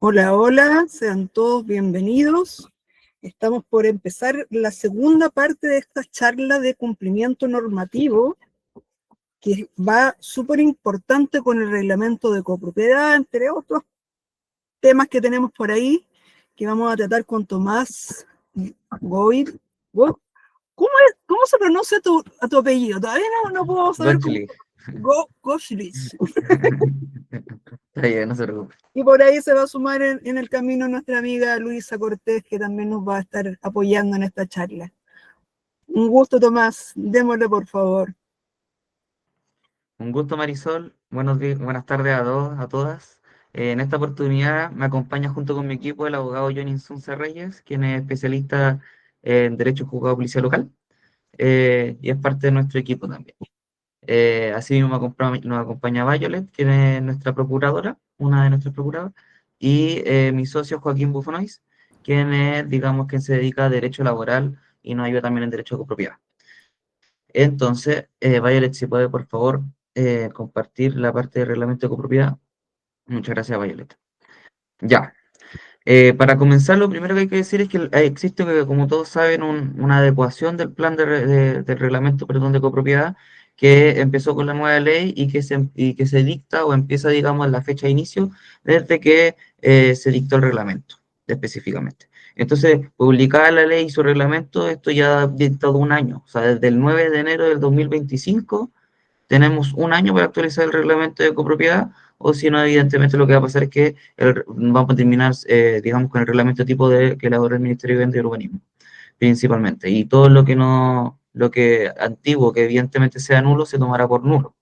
Hola, hola, sean todos bienvenidos. Estamos por empezar la segunda parte de esta charla de cumplimiento normativo, que va súper importante con el reglamento de copropiedad, entre otros temas que tenemos por ahí, que vamos a tratar con Tomás Goir. ¿Cómo se pronuncia tu apellido? Todavía no puedo saber cómo. Goschlich. Está bien, no se preocupe. Y por ahí se va a sumar en el camino nuestra amiga Luisa Cortés, que también nos va a estar apoyando en esta charla. Un gusto, Tomás. Démosle, por favor. Un gusto, Marisol. Buenas tardes a todos, a todas. En esta oportunidad me acompaña junto con mi equipo el abogado Johnny Insunza Reyes, quien es especialista en Derecho Juzgado de Policía Local, y es parte de nuestro equipo también. Asimismo nos acompaña Violet, quien es nuestra procuradora, una de nuestras procuradoras, y mi socio Joaquín Bufonois, quien es, digamos, quien se dedica a Derecho Laboral y nos ayuda también en Derecho de Copropiedad. Entonces, Violet, si puede, por favor, compartir la parte del reglamento de copropiedad. Muchas gracias, Violet. Ya. Para comenzar, lo primero que hay que decir es que existe, como todos saben, una adecuación del plan del reglamento, perdón, de copropiedad, que empezó con la nueva ley y que se dicta o empieza, digamos, la fecha de inicio desde que se dictó el reglamento, específicamente. Entonces, publicada la ley y su reglamento, esto ya ha dictado un año, o sea, desde el 9 de enero del 2025 tenemos un año para actualizar el reglamento de copropiedad, o si no, evidentemente lo que va a pasar es que vamos a terminar, digamos, con el reglamento tipo que elabora el Ministerio de Vivienda y Urbanismo, principalmente. Y todo lo que antiguo, que evidentemente sea nulo, se tomará por nulo,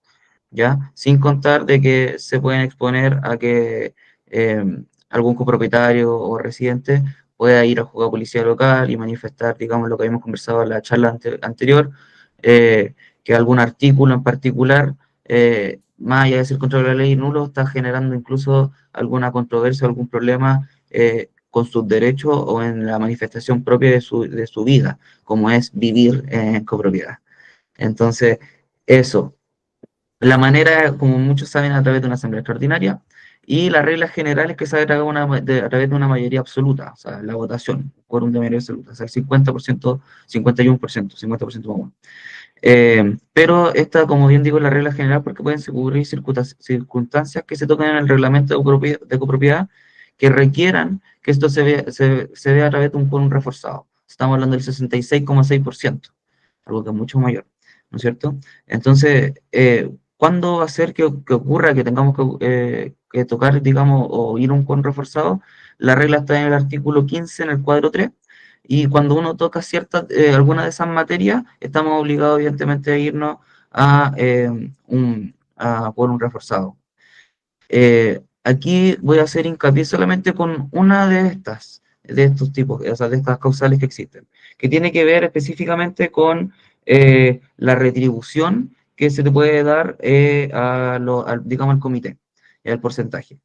¿ya? Sin contar de que se pueden exponer a que eh, algún copropietario o residente pueda ir al juzgado de policía local y manifestar, digamos, lo que habíamos conversado en la charla anterior, que algún artículo en particular, más allá de ser contra la ley nulo, está generando incluso alguna controversia, algún problema con sus derechos o en la manifestación propia de su vida, como es vivir en copropiedad. Entonces, eso. La manera, como muchos saben, a través de una asamblea extraordinaria, y la regla general es que se haga a través de una mayoría absoluta, o sea, la votación, quórum de mayoría absoluta, o sea, el 50%, 51%, 50% más uno. Pero esta, como bien digo, es la regla general porque pueden ocurrir circunstancias que se tocan en el reglamento de copropiedad que requieran que esto se vea a través de un quórum reforzado. Estamos hablando del 66,6%, algo que es mucho mayor, ¿no es cierto? Entonces, ¿cuándo va a ser que ocurra que tengamos que tocar, digamos, o ir a un quórum reforzado? La regla está en el artículo 15, en el cuadro 3, y cuando uno toca alguna de esas materias, estamos obligados, evidentemente, a irnos a quórum reforzado. Aquí voy a hacer hincapié solamente con una de estos tipos, o sea, de estas causales que existen, que tiene que ver específicamente con la retribución que se te puede dar digamos, al comité, el porcentaje.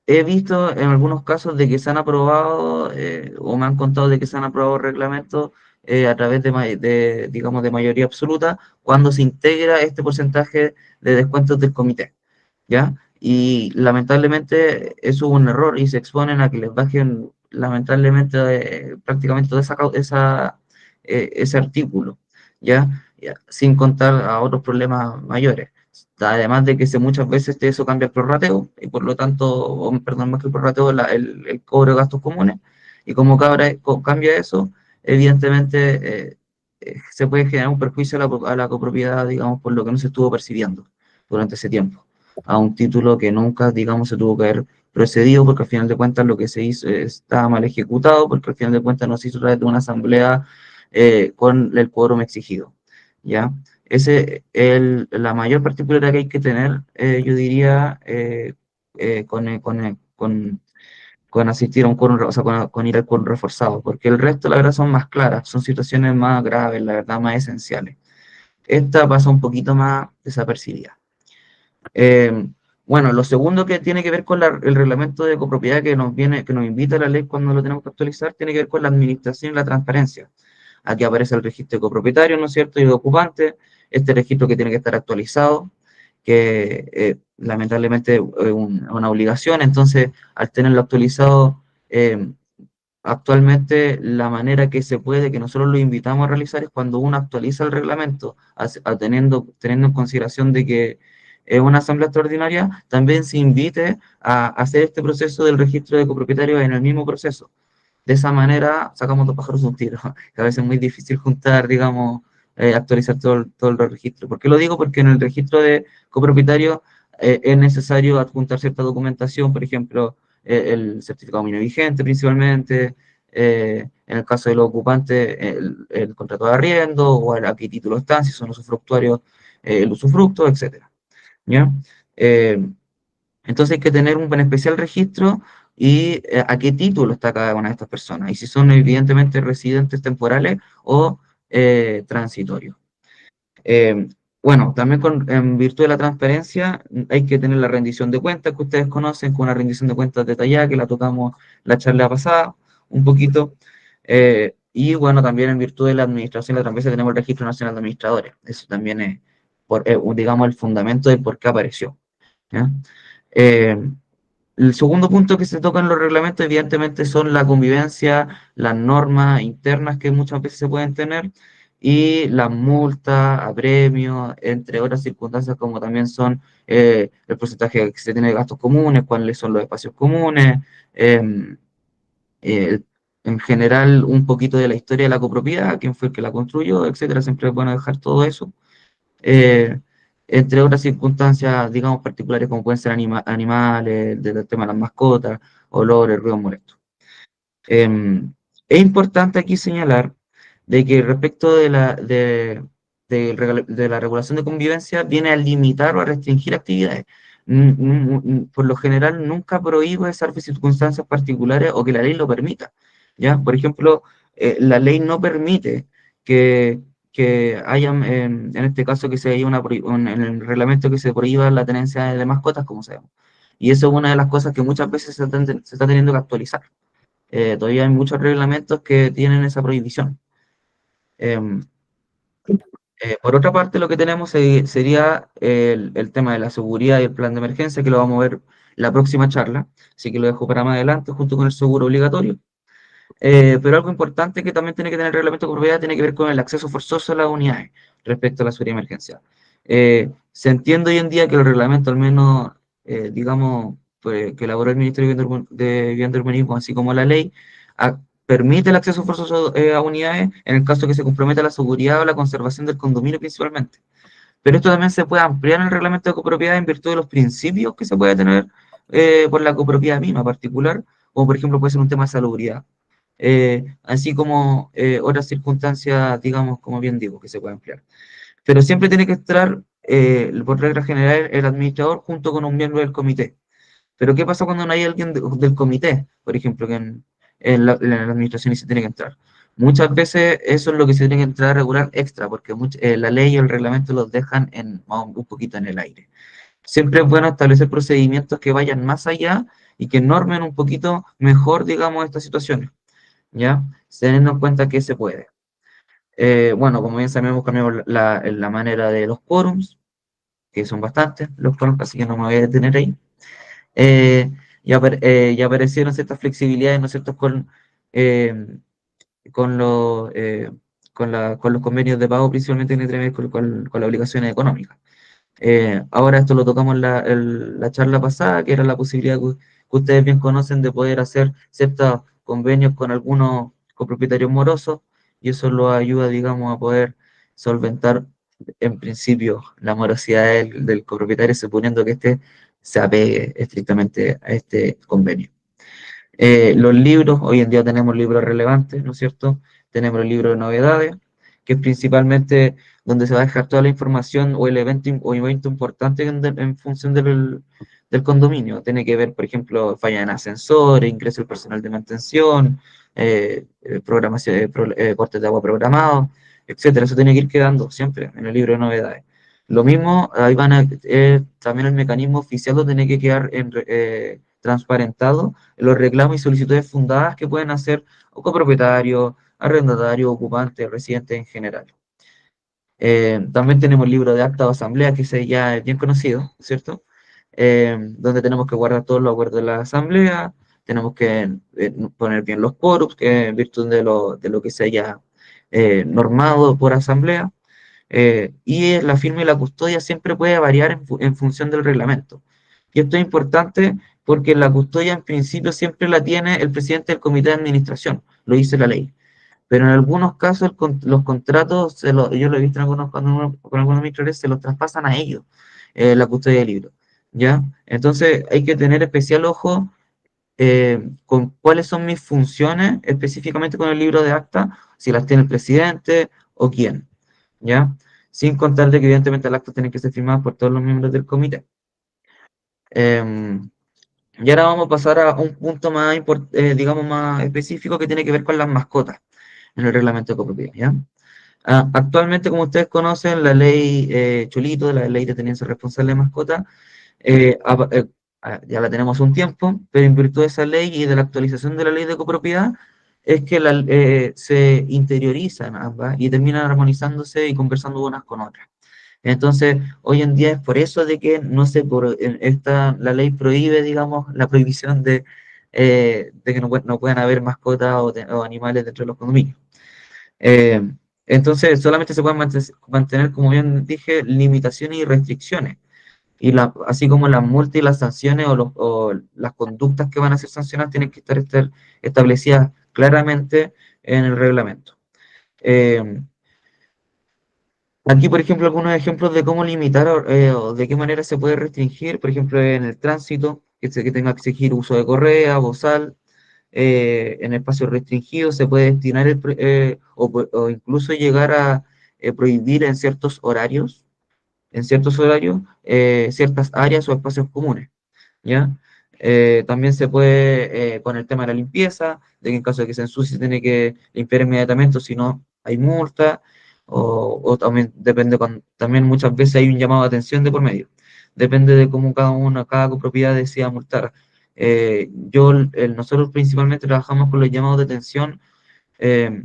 He visto en algunos casos de que se han aprobado, o me han contado de que se han aprobado reglamentos a través digamos, de mayoría absoluta, cuando se integra este porcentaje de descuentos del comité, ¿ya? Y lamentablemente eso es un error y se exponen a que les bajen, lamentablemente, prácticamente todo ese artículo, ¿ya? Sin contar a otros problemas mayores. Además de que muchas veces eso cambia el prorrateo, y por lo tanto, perdón, más que el prorrateo, el cobro de gastos comunes, y como cambia eso, evidentemente se puede generar un perjuicio a la copropiedad, digamos, por lo que no se estuvo percibiendo durante ese tiempo, a un título que nunca, digamos, se tuvo que haber procedido, porque al final de cuentas lo que se hizo estaba mal ejecutado, porque al final de cuentas no se hizo a través de una asamblea con el quórum exigido, ¿ya? La mayor particularidad que hay que tener, yo diría, con asistir a un quórum, o sea, con ir al quórum reforzado, porque el resto, la verdad, son más claras, son situaciones más graves, la verdad, más esenciales. Esta pasa un poquito más desapercibida. Eh, bueno, lo segundo que tiene que ver con el reglamento de copropiedad que nos invita a la ley cuando lo tenemos que actualizar, tiene que ver con la administración y la transparencia. Aquí aparece el registro de copropietario, ¿no es cierto?, y de ocupante, este registro que tiene que estar actualizado, que lamentablemente una obligación. Entonces, al tenerlo actualizado, actualmente la manera que se puede, que nosotros lo invitamos a realizar es cuando uno actualiza el reglamento, teniendo en consideración de que es una asamblea extraordinaria, también se invite a hacer este proceso del registro de copropietarios en el mismo proceso. De esa manera sacamos dos pájaros de un tiro, que a veces es muy difícil juntar, digamos, actualizar todo el registro. ¿Por qué lo digo? Porque en el registro de copropietario es necesario adjuntar cierta documentación, por ejemplo, el certificado mínimo vigente principalmente, en el caso de los ocupantes, el contrato de arriendo, o a qué título están, si son usufructuarios, el usufructo, etcétera. ¿Ya? Eh, entonces hay que tener un buen especial registro y a qué título está cada una de estas personas, y si son evidentemente residentes temporales o transitorios. Eh, bueno, también en virtud de la transparencia hay que tener la rendición de cuentas que ustedes conocen, con una rendición de cuentas detallada que la tocamos la charla pasada un poquito. Y bueno, también en virtud de la administración de la transparencia tenemos el Registro Nacional de Administradores. Eso también es, digamos, el fundamento de por qué apareció. ¿Ya? Eh, el segundo punto que se toca en los reglamentos, evidentemente, son la convivencia, las normas internas que muchas veces se pueden tener y las multas, apremios, entre otras circunstancias, como también son el porcentaje que se tiene de gastos comunes, cuáles son los espacios comunes, eh, eh, en general, un poquito de la historia de la copropiedad, quién fue el que la construyó, etcétera. Siempre es bueno dejar todo eso eh, entre otras circunstancias, digamos, particulares como pueden ser animales, del tema de las mascotas, olores, ruidos molestos. Es importante aquí señalar de que respecto de la regulación de convivencia viene a limitar o a restringir actividades. Por lo general nunca prohíbe salvo circunstancias particulares o que la ley lo permita. ¿Ya? Por ejemplo, la ley no permite que, que haya, en este caso, que se haya en el reglamento que se prohíba la tenencia de mascotas, como sabemos. Y eso es una de las cosas que muchas veces se está teniendo que actualizar. Todavía hay muchos reglamentos que tienen esa prohibición. Eh, por otra parte, lo que tenemos sería el tema de la seguridad y el plan de emergencia, que lo vamos a ver la próxima charla, así que lo dejo para más adelante, junto con el seguro obligatorio. Pero algo importante que también tiene que tener el reglamento de propiedad tiene que ver con el acceso forzoso a las unidades respecto a la seguridad y emergencia. Se entiende hoy en día que el reglamento, al menos, digamos, pues, que elaboró el Ministerio de Vivienda y Urbanismo, así como la ley, permite el acceso forzoso a unidades en el caso que se comprometa la seguridad o la conservación del condominio principalmente. Pero esto también se puede ampliar en el reglamento de copropiedad en virtud de los principios que se puede tener por la copropiedad misma particular, como por ejemplo puede ser un tema de salubridad, así como otras circunstancias, digamos, como bien digo, que se puede ampliar. Pero siempre tiene que estar, por regla general, el administrador junto con un miembro del comité. Pero ¿qué pasa cuando no hay alguien del comité, por ejemplo, que en la administración y se tiene que entrar? Muchas veces eso es lo que se tiene que entrar a regular extra, porque la ley y el reglamento los dejan un poquito en el aire. Siempre es bueno establecer procedimientos que vayan más allá y que normen un poquito mejor, digamos, estas situaciones. ¿Ya? Teniendo en cuenta que se puede. Bueno, como bien sabemos, cambiamos la manera de los quórums, que son bastantes los quórums, así que no me voy a detener ahí. Y aparecieron ciertas flexibilidades, ¿no es cierto?, eh, con, los, con los convenios de pago, principalmente que tienen que ver con las obligaciones económicas. Ahora esto lo tocamos en la charla pasada, que era la posibilidad que ustedes bien conocen de poder hacer ciertos convenios con algunos copropietarios morosos, y eso lo ayuda, digamos, a poder solventar en principio la morosidad del copropietario, suponiendo que éste se apegue estrictamente a este convenio. Los libros, hoy en día tenemos libros relevantes, ¿no es cierto? Tenemos el libro de novedades, que es principalmente donde se va a dejar toda la información o el evento importante en función del condominio. Tiene que ver, por ejemplo, falla en ascensores, ingreso del personal de mantención, programación, cortes de agua programados, etcétera. Eso tiene que ir quedando siempre en el libro de novedades. Lo mismo, ahí también el mecanismo oficial lo tiene que quedar transparentado los reclamos y solicitudes fundadas que pueden hacer o copropietarios, arrendatarios, ocupantes, residentes en general. También tenemos el libro de acta o asamblea, que ese ya es bien conocido, ¿cierto? Donde tenemos que guardar todos los acuerdos de la asamblea, tenemos que poner bien los quórums, que en virtud de lo que se haya normado por asamblea. Y la firma y la custodia siempre puede variar en función del reglamento. Y esto es importante porque la custodia en principio siempre la tiene el presidente del comité de administración, lo dice la ley. Pero en algunos casos los contratos, yo lo he visto en algunos, con algunos administradores, se los traspasan a ellos, la custodia del libro, ¿ya? Entonces hay que tener especial ojo con cuáles son mis funciones específicamente con el libro de acta, si las tiene el presidente o quién, ¿ya? Sin contar de que evidentemente el acta tiene que ser firmado por todos los miembros del comité. Em, y ahora vamos a pasar a un punto más, digamos, más específico que tiene que ver con las mascotas en el reglamento de copropiedad, ¿ya? Actualmente, como ustedes conocen, la ley Cholito, la ley de tenencia responsable de mascotas, eh, ap- eh, ya la tenemos un tiempo, pero en virtud de esa ley y de la actualización de la ley de copropiedad, es que se interiorizan ambas y terminan armonizándose y conversando unas con otras. Entonces, hoy en día es por eso de que no se, la ley prohíbe, digamos, la prohibición de que no puedan haber mascotas o animales dentro de los condominios. Eh, entonces, solamente se pueden mantener, como bien dije, limitaciones y restricciones. Así como las multas y las sanciones o las conductas que van a ser sancionadas tienen que estar establecidas claramente en el reglamento. Eh, Aquí, por ejemplo, algunos ejemplos de cómo limitar o de qué manera se puede restringir, por ejemplo, en el tránsito, que tenga que exigir uso de correa, bozal, en espacios restringidos se puede destinar o incluso llegar a prohibir en ciertos horarios, ciertas áreas o espacios comunes, ¿ya? También se puede, con el tema de la limpieza, de que en caso de que se ensucie se tiene que limpiar inmediatamente, o si no, hay multa, o también depende, también muchas veces hay un llamado de atención de por medio. Depende de cómo cada copropiedad decida multar. Nosotros principalmente trabajamos con los llamados de atención eh,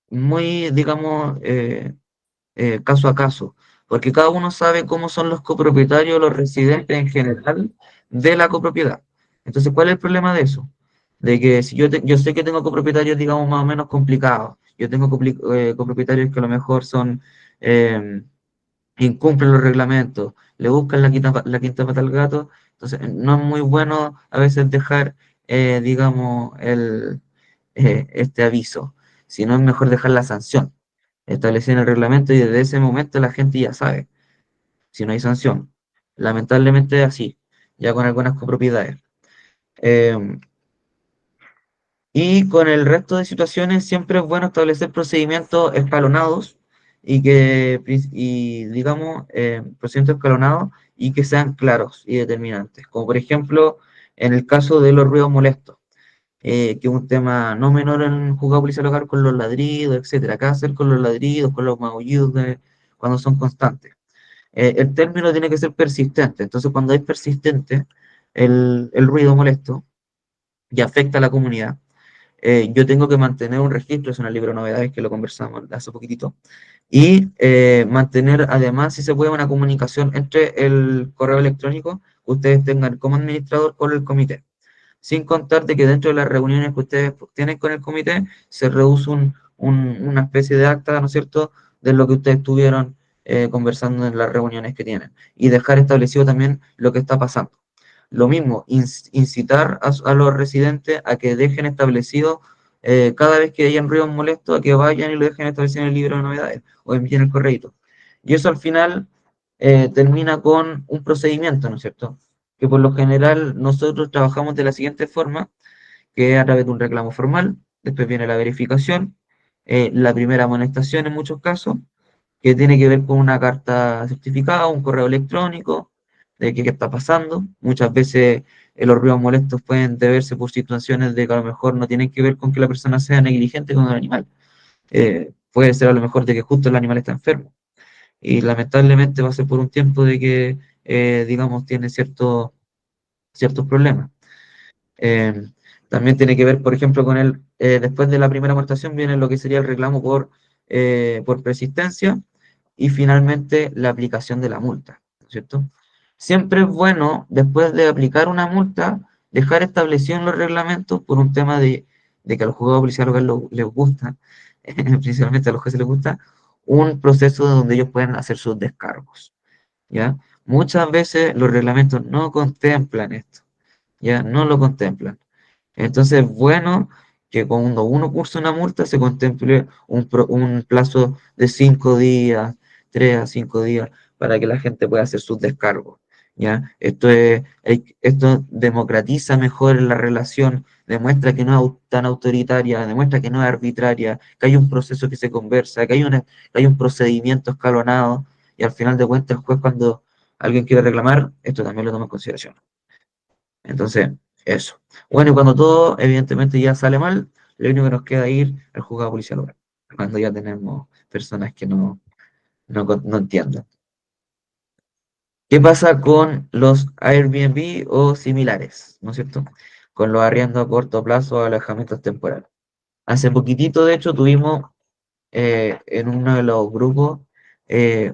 muy, digamos, caso a caso, porque cada uno sabe cómo son los copropietarios, los residentes en general de la copropiedad. Entonces, ¿cuál es el problema de eso? De que si yo sé que tengo copropietarios, digamos, más o menos complicados, yo tengo copropietarios que a lo mejor eh, incumplen los reglamentos, le buscan la quinta pata al gato, entonces no es muy bueno a veces dejar, digamos, este aviso, sino es mejor dejar la sanción establecida en el reglamento y desde ese momento la gente ya sabe si no hay sanción. Lamentablemente es así, ya con algunas copropiedades. Eh, y con el resto de situaciones siempre es bueno establecer procedimientos escalonados y digamos, procedimientos escalonados y que sean claros y determinantes. Como por ejemplo, en el caso de los ruidos molestos, que es un tema no menor en juzgado policial local con los ladridos, etcétera. ¿Qué hacer con los ladridos, con los maullidos cuando son constantes? El término tiene que ser persistente. Entonces, cuando es persistente el ruido molesto y afecta a la comunidad, yo tengo que mantener un registro, es un libro de novedades que lo conversamos hace poquitito, y mantener además, si se puede, una comunicación entre el correo electrónico que ustedes tengan como administrador con el comité, sin contar de que dentro de las reuniones que ustedes tienen con el comité se reduce una especie de acta, ¿no es cierto?, de lo que ustedes estuvieron conversando en las reuniones que tienen, y dejar establecido también lo que está pasando. Lo mismo, incitar a los residentes a que dejen establecido cada vez que hayan ruidos molestos, a que vayan y lo dejen establecido en el libro de novedades o envíen el correo. Y eso al final termina con un procedimiento, ¿no es cierto? Que por lo general nosotros trabajamos de la siguiente forma, que es a través de un reclamo formal, después viene la verificación, la primera amonestación en muchos casos, que tiene que ver con una carta certificada, un correo electrónico, de qué está pasando. Muchas veces los ruidos molestos pueden deberse por situaciones de que a lo mejor no tienen que ver con que la persona sea negligente con el animal. Puede ser a lo mejor de que justo el animal está enfermo. Y lamentablemente va a ser por un tiempo de que, digamos, tiene ciertos problemas. También tiene que ver, por ejemplo, después de la primera amonestación viene lo que sería el reclamo por por persistencia y finalmente la aplicación de la multa, ¿no es cierto? Siempre es bueno, después de aplicar una multa, dejar establecido en los reglamentos por un tema de que a los juzgados policiales locales les gusta, principalmente a los jueces les gusta, un proceso donde ellos puedan hacer sus descargos, ¿ya? Muchas veces los reglamentos no contemplan esto, ¿ya? No lo contemplan. Entonces, es bueno que cuando uno cursa una multa se contemple un plazo de 5 días, 3 a 5 días, para que la gente pueda hacer sus descargos. ¿Ya? Esto democratiza mejor la relación, demuestra que no es tan autoritaria, demuestra que no es arbitraria, que hay un proceso que se conversa, que hay un procedimiento escalonado, y al final de cuentas el juez cuando alguien quiere reclamar, esto también lo toma en consideración. Entonces, eso. Bueno, y cuando todo evidentemente ya sale mal, lo único que nos queda ir al juzgado policial local, cuando ya tenemos personas que no entienden. ¿Qué pasa con los Airbnb o similares? ¿No es cierto? Con los arriendos a corto plazo o alojamientos temporales. Hace poquitito, de hecho, tuvimos en uno de los grupos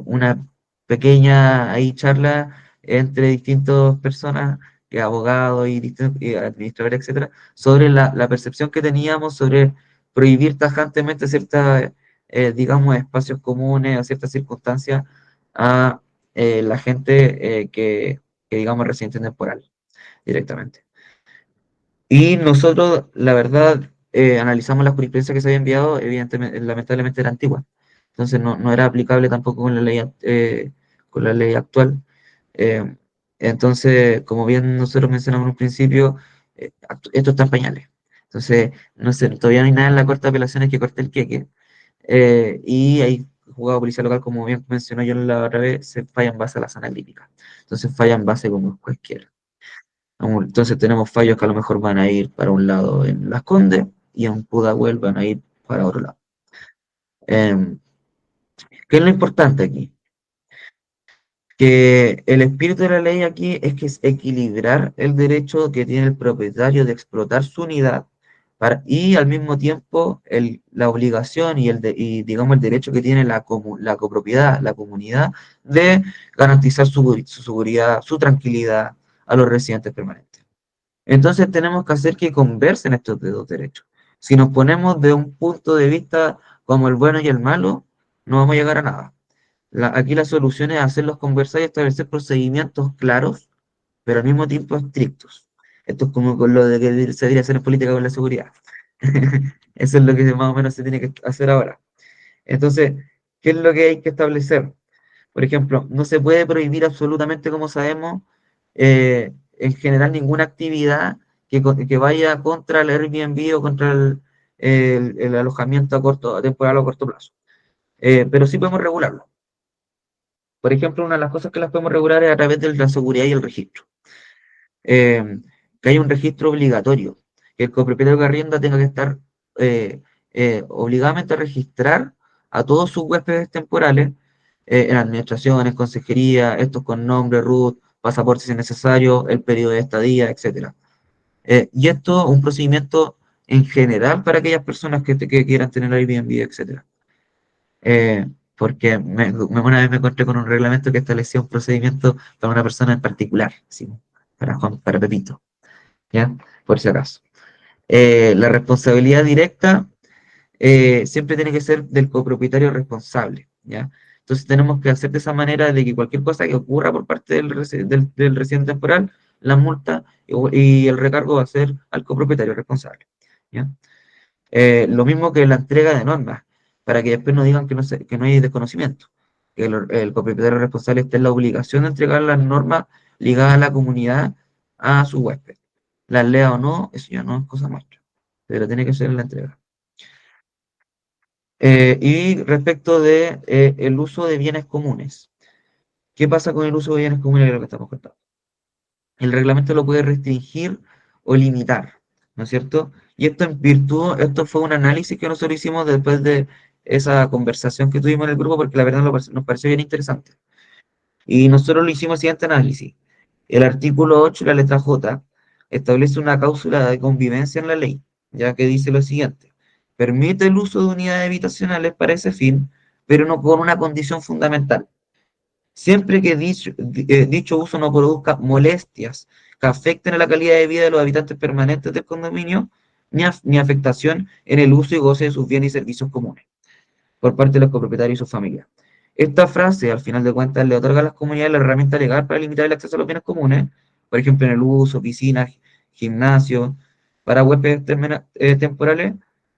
una pequeña ahí charla entre distintas personas, abogados y administradores, etcétera, sobre la percepción que teníamos sobre prohibir tajantemente ciertas, digamos, espacios comunes o ciertas circunstancias a la gente que, digamos, residente temporal directamente. Y nosotros, la verdad, analizamos la jurisprudencia que se había enviado, evidentemente, lamentablemente era antigua. Entonces no era aplicable tampoco con la ley actual. Eh, entonces, como bien nosotros mencionamos en un principio, esto está en pañales. Entonces, no sé, todavía no hay nada en la Corte de Apelaciones que corte el queque. Y hay juzgado policía local, como bien mencionó yo la otra vez, se falla en base a la sana crítica. Entonces falla en base como cualquiera. Entonces tenemos fallos que a lo mejor van a ir para un lado en Las Condes y en Pudahuel van a ir para otro lado. Eh, ¿Qué es lo importante aquí? Que el espíritu de la ley aquí es que es equilibrar el derecho que tiene el propietario de explotar su unidad y al mismo tiempo la obligación y digamos el derecho que tiene la copropiedad, la comunidad, de garantizar su seguridad, su tranquilidad a los residentes permanentes. Entonces tenemos que hacer que conversen estos dos derechos. Si nos ponemos de un punto de vista como el bueno y el malo, no vamos a llegar a nada. Aquí la solución es hacerlos conversar y establecer procedimientos claros, pero al mismo tiempo estrictos. Esto es como con lo de que se debería hacer en política con la seguridad. Eso es lo que más o menos se tiene que hacer ahora. Entonces, ¿qué es lo que hay que establecer? Por ejemplo, no se puede prohibir absolutamente, como sabemos, en general ninguna actividad que vaya contra el Airbnb o contra el alojamiento a temporal o a corto plazo. Pero sí podemos regularlo. Por ejemplo, una de las cosas que las podemos regular es a través de la seguridad y el registro. Eh, que haya un registro obligatorio, que el copropietario que arrienda tenga que estar obligadamente a registrar a todos sus huéspedes temporales en administraciones, consejería, estos con nombre, RUT, pasaporte si es necesario, el periodo de estadía, etcétera. Y esto un procedimiento en general para aquellas personas que quieran tener Airbnb, etcétera. Porque una vez me encontré con un reglamento que establecía un procedimiento para una persona en particular, ¿sí? Para Pepito, ¿ya? Por si acaso. La responsabilidad directa siempre tiene que ser del copropietario responsable, ¿ya? Entonces tenemos que hacer de esa manera de que cualquier cosa que ocurra por parte del residente temporal, la multa y el recargo va a ser al copropietario responsable, ¿ya? Lo mismo que la entrega de normas, para que después no digan que no hay desconocimiento, que el copropietario responsable esté en la obligación de entregar las normas ligadas a la comunidad a su huésped. Las lea o no, eso ya no es cosa nuestra, pero tiene que ser en la entrega. Y respecto de el uso de bienes comunes, ¿qué pasa con el uso de bienes comunes de lo que estamos contando? El reglamento lo puede restringir o limitar, ¿no es cierto? Y esto en virtud, esto fue un análisis que nosotros hicimos después de esa conversación que tuvimos en el grupo, porque la verdad nos pareció bien interesante. Y nosotros lo hicimos el siguiente análisis. El artículo 8, la letra J, establece una cláusula de convivencia en la ley, ya que dice lo siguiente. permite el uso de unidades habitacionales para ese fin, pero no con una condición fundamental. Siempre que dicho uso no produzca molestias que afecten a la calidad de vida de los habitantes permanentes del condominio, ni afectación en el uso y goce de sus bienes y servicios comunes por parte de los copropietarios y sus familias. Esta frase, al final de cuentas, le otorga a las comunidades la herramienta legal para limitar el acceso a los bienes comunes, por ejemplo, en el uso, piscinas, gimnasios, para huéspedes temporales,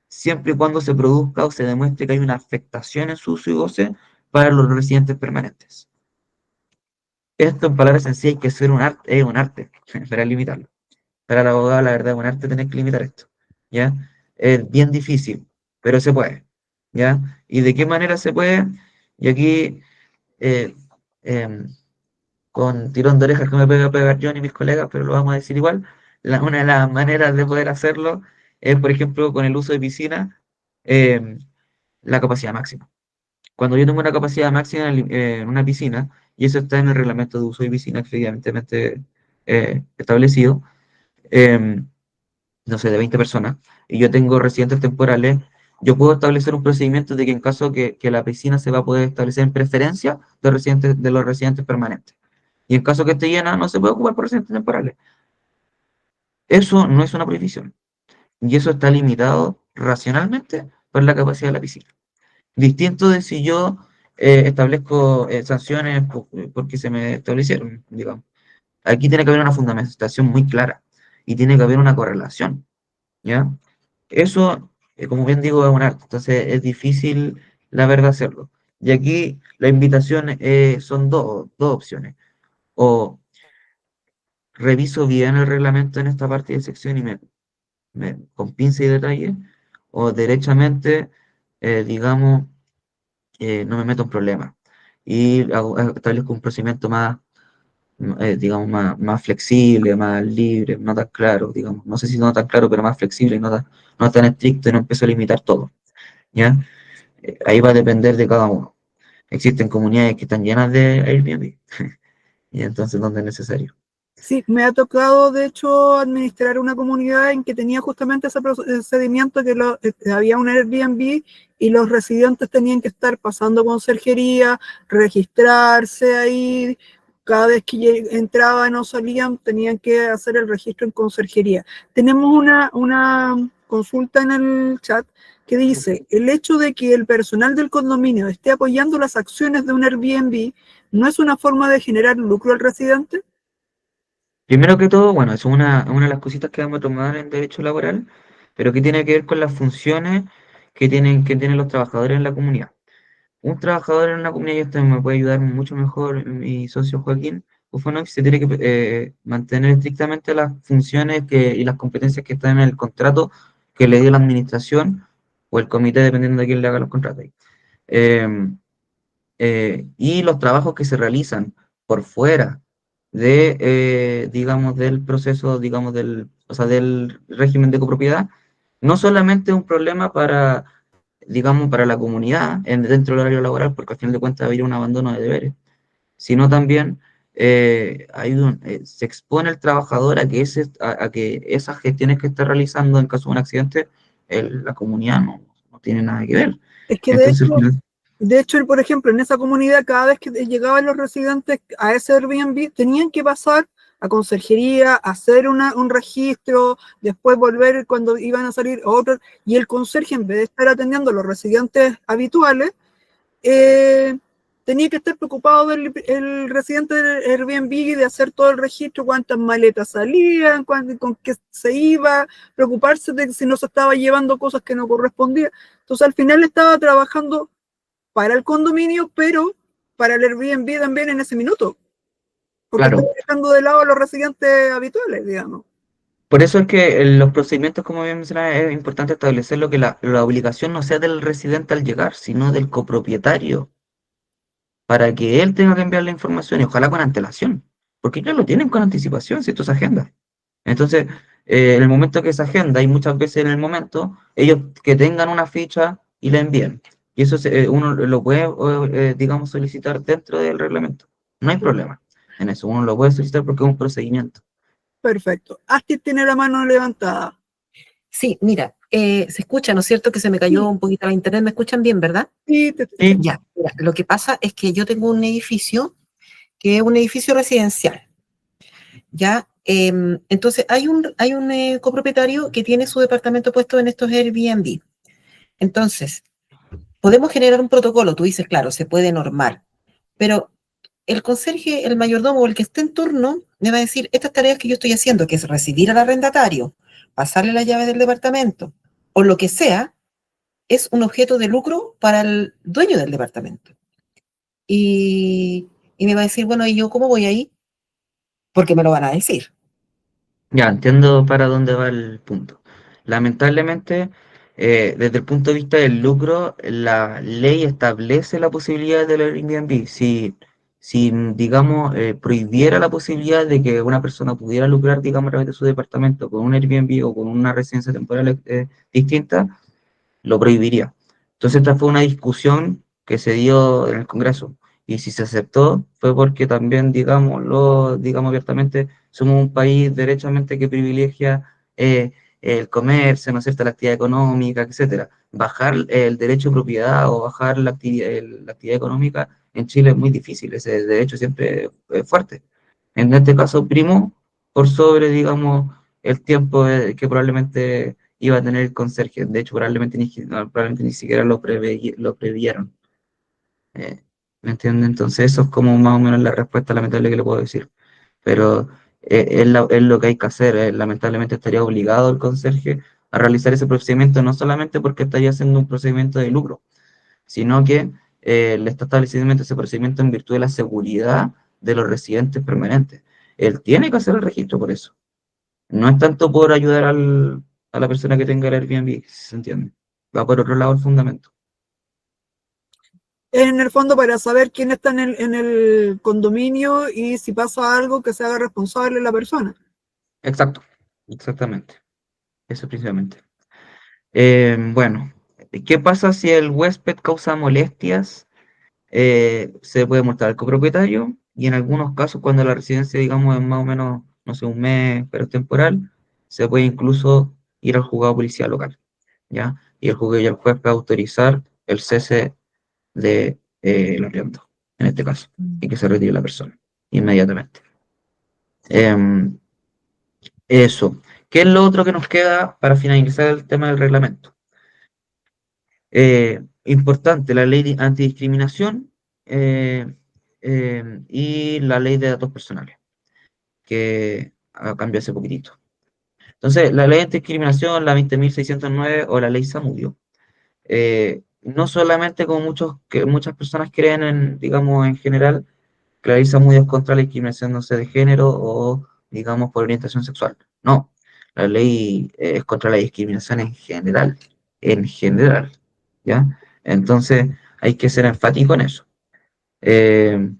siempre y cuando se produzca o se demuestre que hay una afectación en su uso y goce para los residentes permanentes. Esto, en palabras sencillas, hay que ser es un arte para limitarlo. Para el abogado, la verdad, es un arte tener que limitar esto, ¿ya? Es bien difícil, pero se puede, ¿ya? ¿Y de qué manera se puede? Y aquí, eh, em, con tirón de orejas que me pega a pegar yo y mis colegas, pero lo vamos a decir igual, una de las maneras de poder hacerlo es, por ejemplo, con el uso de piscina, em, la capacidad máxima. Cuando yo tengo una capacidad máxima en una piscina, y eso está en el reglamento de uso de piscina, evidentemente establecido, em, no sé, de 20 personas, y yo tengo residentes temporales, yo puedo establecer un procedimiento de que en caso que la piscina se va a poder establecer en preferencia de los residentes permanentes. Y en caso que esté llena, no se puede ocupar por residentes temporales. Eso no es una prohibición. Y eso está limitado racionalmente por la capacidad de la piscina. Distinto de si yo establezco sanciones porque se me establecieron, digamos. Aquí tiene que haber una fundamentación muy clara y tiene que haber una correlación, ¿ya? Eso, como bien digo, es un arte, entonces es difícil, la verdad, hacerlo. Y aquí la invitación son dos opciones. O reviso bien el reglamento en esta parte de sección y con pinza y detalle, o derechamente, digamos, no me meto en problemas. Y establezco un procedimiento más, digamos, más flexible, más libre, no tan claro, digamos. No sé si no tan claro, pero más flexible y no tan estricto y no empiezo a limitar todo, ¿ya? Ahí va a depender de cada uno. Existen comunidades que están llenas de Airbnb, y entonces, ¿dónde es necesario? Sí, me ha tocado, de hecho, administrar una comunidad en que tenía justamente ese procedimiento que había un Airbnb y los residentes tenían que estar pasando conserjería, registrarse ahí, cada vez que entraban o salían tenían que hacer el registro en conserjería. Tenemos una consulta en el chat que dice, el hecho de que el personal del condominio esté apoyando las acciones de un Airbnb, ¿no es una forma de generar lucro al residente? Primero que todo, bueno, es una de las cositas que vamos a tomar en derecho laboral, pero que tiene que ver con las funciones que tienen los trabajadores en la comunidad. Un trabajador en una comunidad, y esto me puede ayudar mucho mejor mi socio Joaquín Ufanovic, se tiene que mantener estrictamente las funciones y las competencias que están en el contrato que le dio la administración o el comité, dependiendo de quién le haga los contratos. Eh, y los trabajos que se realizan por fuera digamos, del proceso, digamos, o sea, del régimen de copropiedad, no solamente es un problema para, digamos, para la comunidad dentro del horario laboral, porque al final de cuentas había un abandono de deberes, sino también se expone el trabajador a que esas gestiones que está realizando en caso de un accidente, la comunidad no tiene nada que ver. Es que Entonces, al final, de hecho, por ejemplo, en esa comunidad, cada vez que llegaban los residentes a ese Airbnb, tenían que pasar a conserjería, hacer un registro, después volver cuando iban a salir otros, y el conserje, en vez de estar atendiendo a los residentes habituales, eh, tenía que estar preocupado del el residente del Airbnb, de hacer todo el registro, cuántas maletas salían, con qué se iba, preocuparse de si no se estaba llevando cosas que no correspondían. Entonces, al final estaba trabajando para el condominio, pero para el Airbnb también en ese minuto, porque están claro. dejando de lado a los residentes habituales, digamos. Por eso es que los procedimientos, como bien mencionaba, es importante establecerlo que la obligación no sea del residente al llegar, sino del copropietario, para que él tenga que enviar la información y ojalá con antelación, porque ellos lo tienen con anticipación, si esto es agenda. Entonces, en el momento que se agenda, y muchas veces en el momento, ellos que tengan una ficha y la envíen. Y eso uno lo puede, digamos, solicitar dentro del reglamento. No hay problema en eso, uno lo puede solicitar porque es un procedimiento. Perfecto. Astrid tiene la mano levantada. Sí, mira, Se escucha, ¿no es cierto? Que se me cayó un poquito la internet. ¿Me escuchan bien, verdad? Sí, Sí, Ya, mira, lo que pasa es que yo tengo un edificio que es un edificio residencial, ¿ya? Entonces, hay un copropietario que tiene su departamento puesto en estos Airbnb. Entonces, podemos generar un protocolo, tú dices, claro, se puede normar, pero el conserje, el mayordomo o el que esté en turno me va a decir estas tareas que yo estoy haciendo, que es recibir al arrendatario, pasarle la llave del departamento o lo que sea, es un objeto de lucro para el dueño del departamento. Y, y me va a decir, bueno, ¿y yo cómo voy ahí? Porque me lo van a decir. ya entiendo para dónde va el punto. Lamentablemente, desde el punto de vista del lucro, la ley establece la posibilidad del Airbnb. Si digamos, prohibiera la posibilidad de que una persona pudiera lucrar, digamos, a través de su departamento con un Airbnb o con una residencia temporal distinta, lo prohibiría. Entonces esta fue una discusión que se dio en el Congreso y si se aceptó fue porque también, digamos abiertamente, somos un país derechamente que privilegia el comercio, ¿no es cierto?, la actividad económica, etcétera. Bajar el derecho de propiedad o bajar la actividad económica en Chile es muy difícil, ese derecho siempre es fuerte. En este caso, primo por sobre, digamos, el tiempo que probablemente iba a tener el conserje. De hecho, probablemente ni siquiera lo previeron. Eh, ¿Me entienden? Entonces, eso es como más o menos la respuesta lamentable que le puedo decir. Pero es lo que hay que hacer. Lamentablemente estaría obligado el conserje a realizar ese procedimiento, no solamente porque estaría haciendo un procedimiento de lucro, sino que le está estableciendo ese procedimiento en virtud de la seguridad de los residentes permanentes. Él tiene que hacer el registro por eso. No es tanto por ayudar a la persona que tenga el Airbnb, si se entiende. Va por otro lado el fundamento. en el fondo para saber quién está en el condominio y si pasa algo que se haga responsable la persona. Exacto, exactamente. Eso principalmente. Bueno, ¿qué pasa si el huésped causa molestias? Se puede multar al copropietario y en algunos casos cuando la residencia, digamos, es más o menos, no sé, un mes, pero es temporal, se puede incluso ir al juzgado policial local, ¿ya? Y el juez puede autorizar el cese de el arriendo, en este caso, y que se retire la persona inmediatamente. Em, Eso. ¿Qué es lo otro que nos queda para finalizar el tema del reglamento? Importante, la ley de antidiscriminación y la ley de datos personales, que cambió hace poquitito. Entonces, la ley de antidiscriminación, la 20.609 o la ley Samudio, no solamente como muchas personas creen en, digamos, en general, que la ley Samudio es contra la discriminación, no sé, de género o, digamos, por orientación sexual. No, la ley es contra la discriminación en general, ¿ya? Entonces, hay que ser enfático en eso. Eh,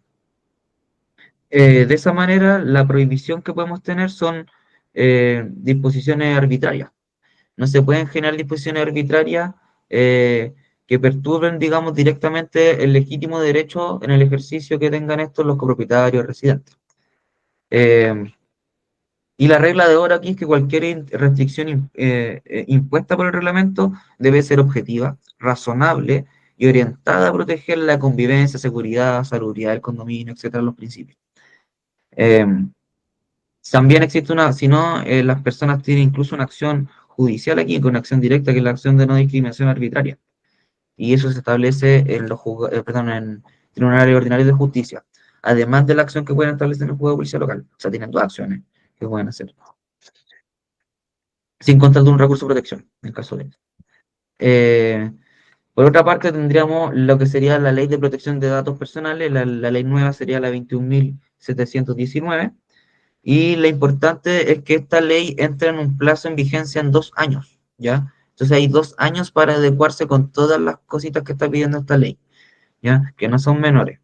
de esa manera, la prohibición que podemos tener son disposiciones arbitrarias. No se pueden generar disposiciones arbitrarias que perturben, digamos, directamente el legítimo derecho en el ejercicio que tengan estos los copropietarios residentes. Eh, y la regla de oro aquí es que cualquier restricción impuesta por el reglamento debe ser objetiva, razonable y orientada a proteger la convivencia, seguridad, salubridad del condominio, etcétera, los principios. Eh, También existe si no, las personas tienen incluso una acción judicial aquí, con una acción directa, que es la acción de no discriminación arbitraria. Y eso se establece en tribunales ordinarios de justicia, además de la acción que pueden establecer en el juzgado de policía local. O sea, tienen dos acciones que pueden hacer, sin contar de un recurso de protección, en el caso de ellos. Eh, por otra parte, tendríamos lo que sería la ley de protección de datos personales, la ley nueva sería la 21.719. Y lo importante es que esta ley entra en un plazo en vigencia en 2 años, ¿ya? Entonces hay 2 años para adecuarse con todas las cositas que está pidiendo esta ley, ¿ya? Que no son menores.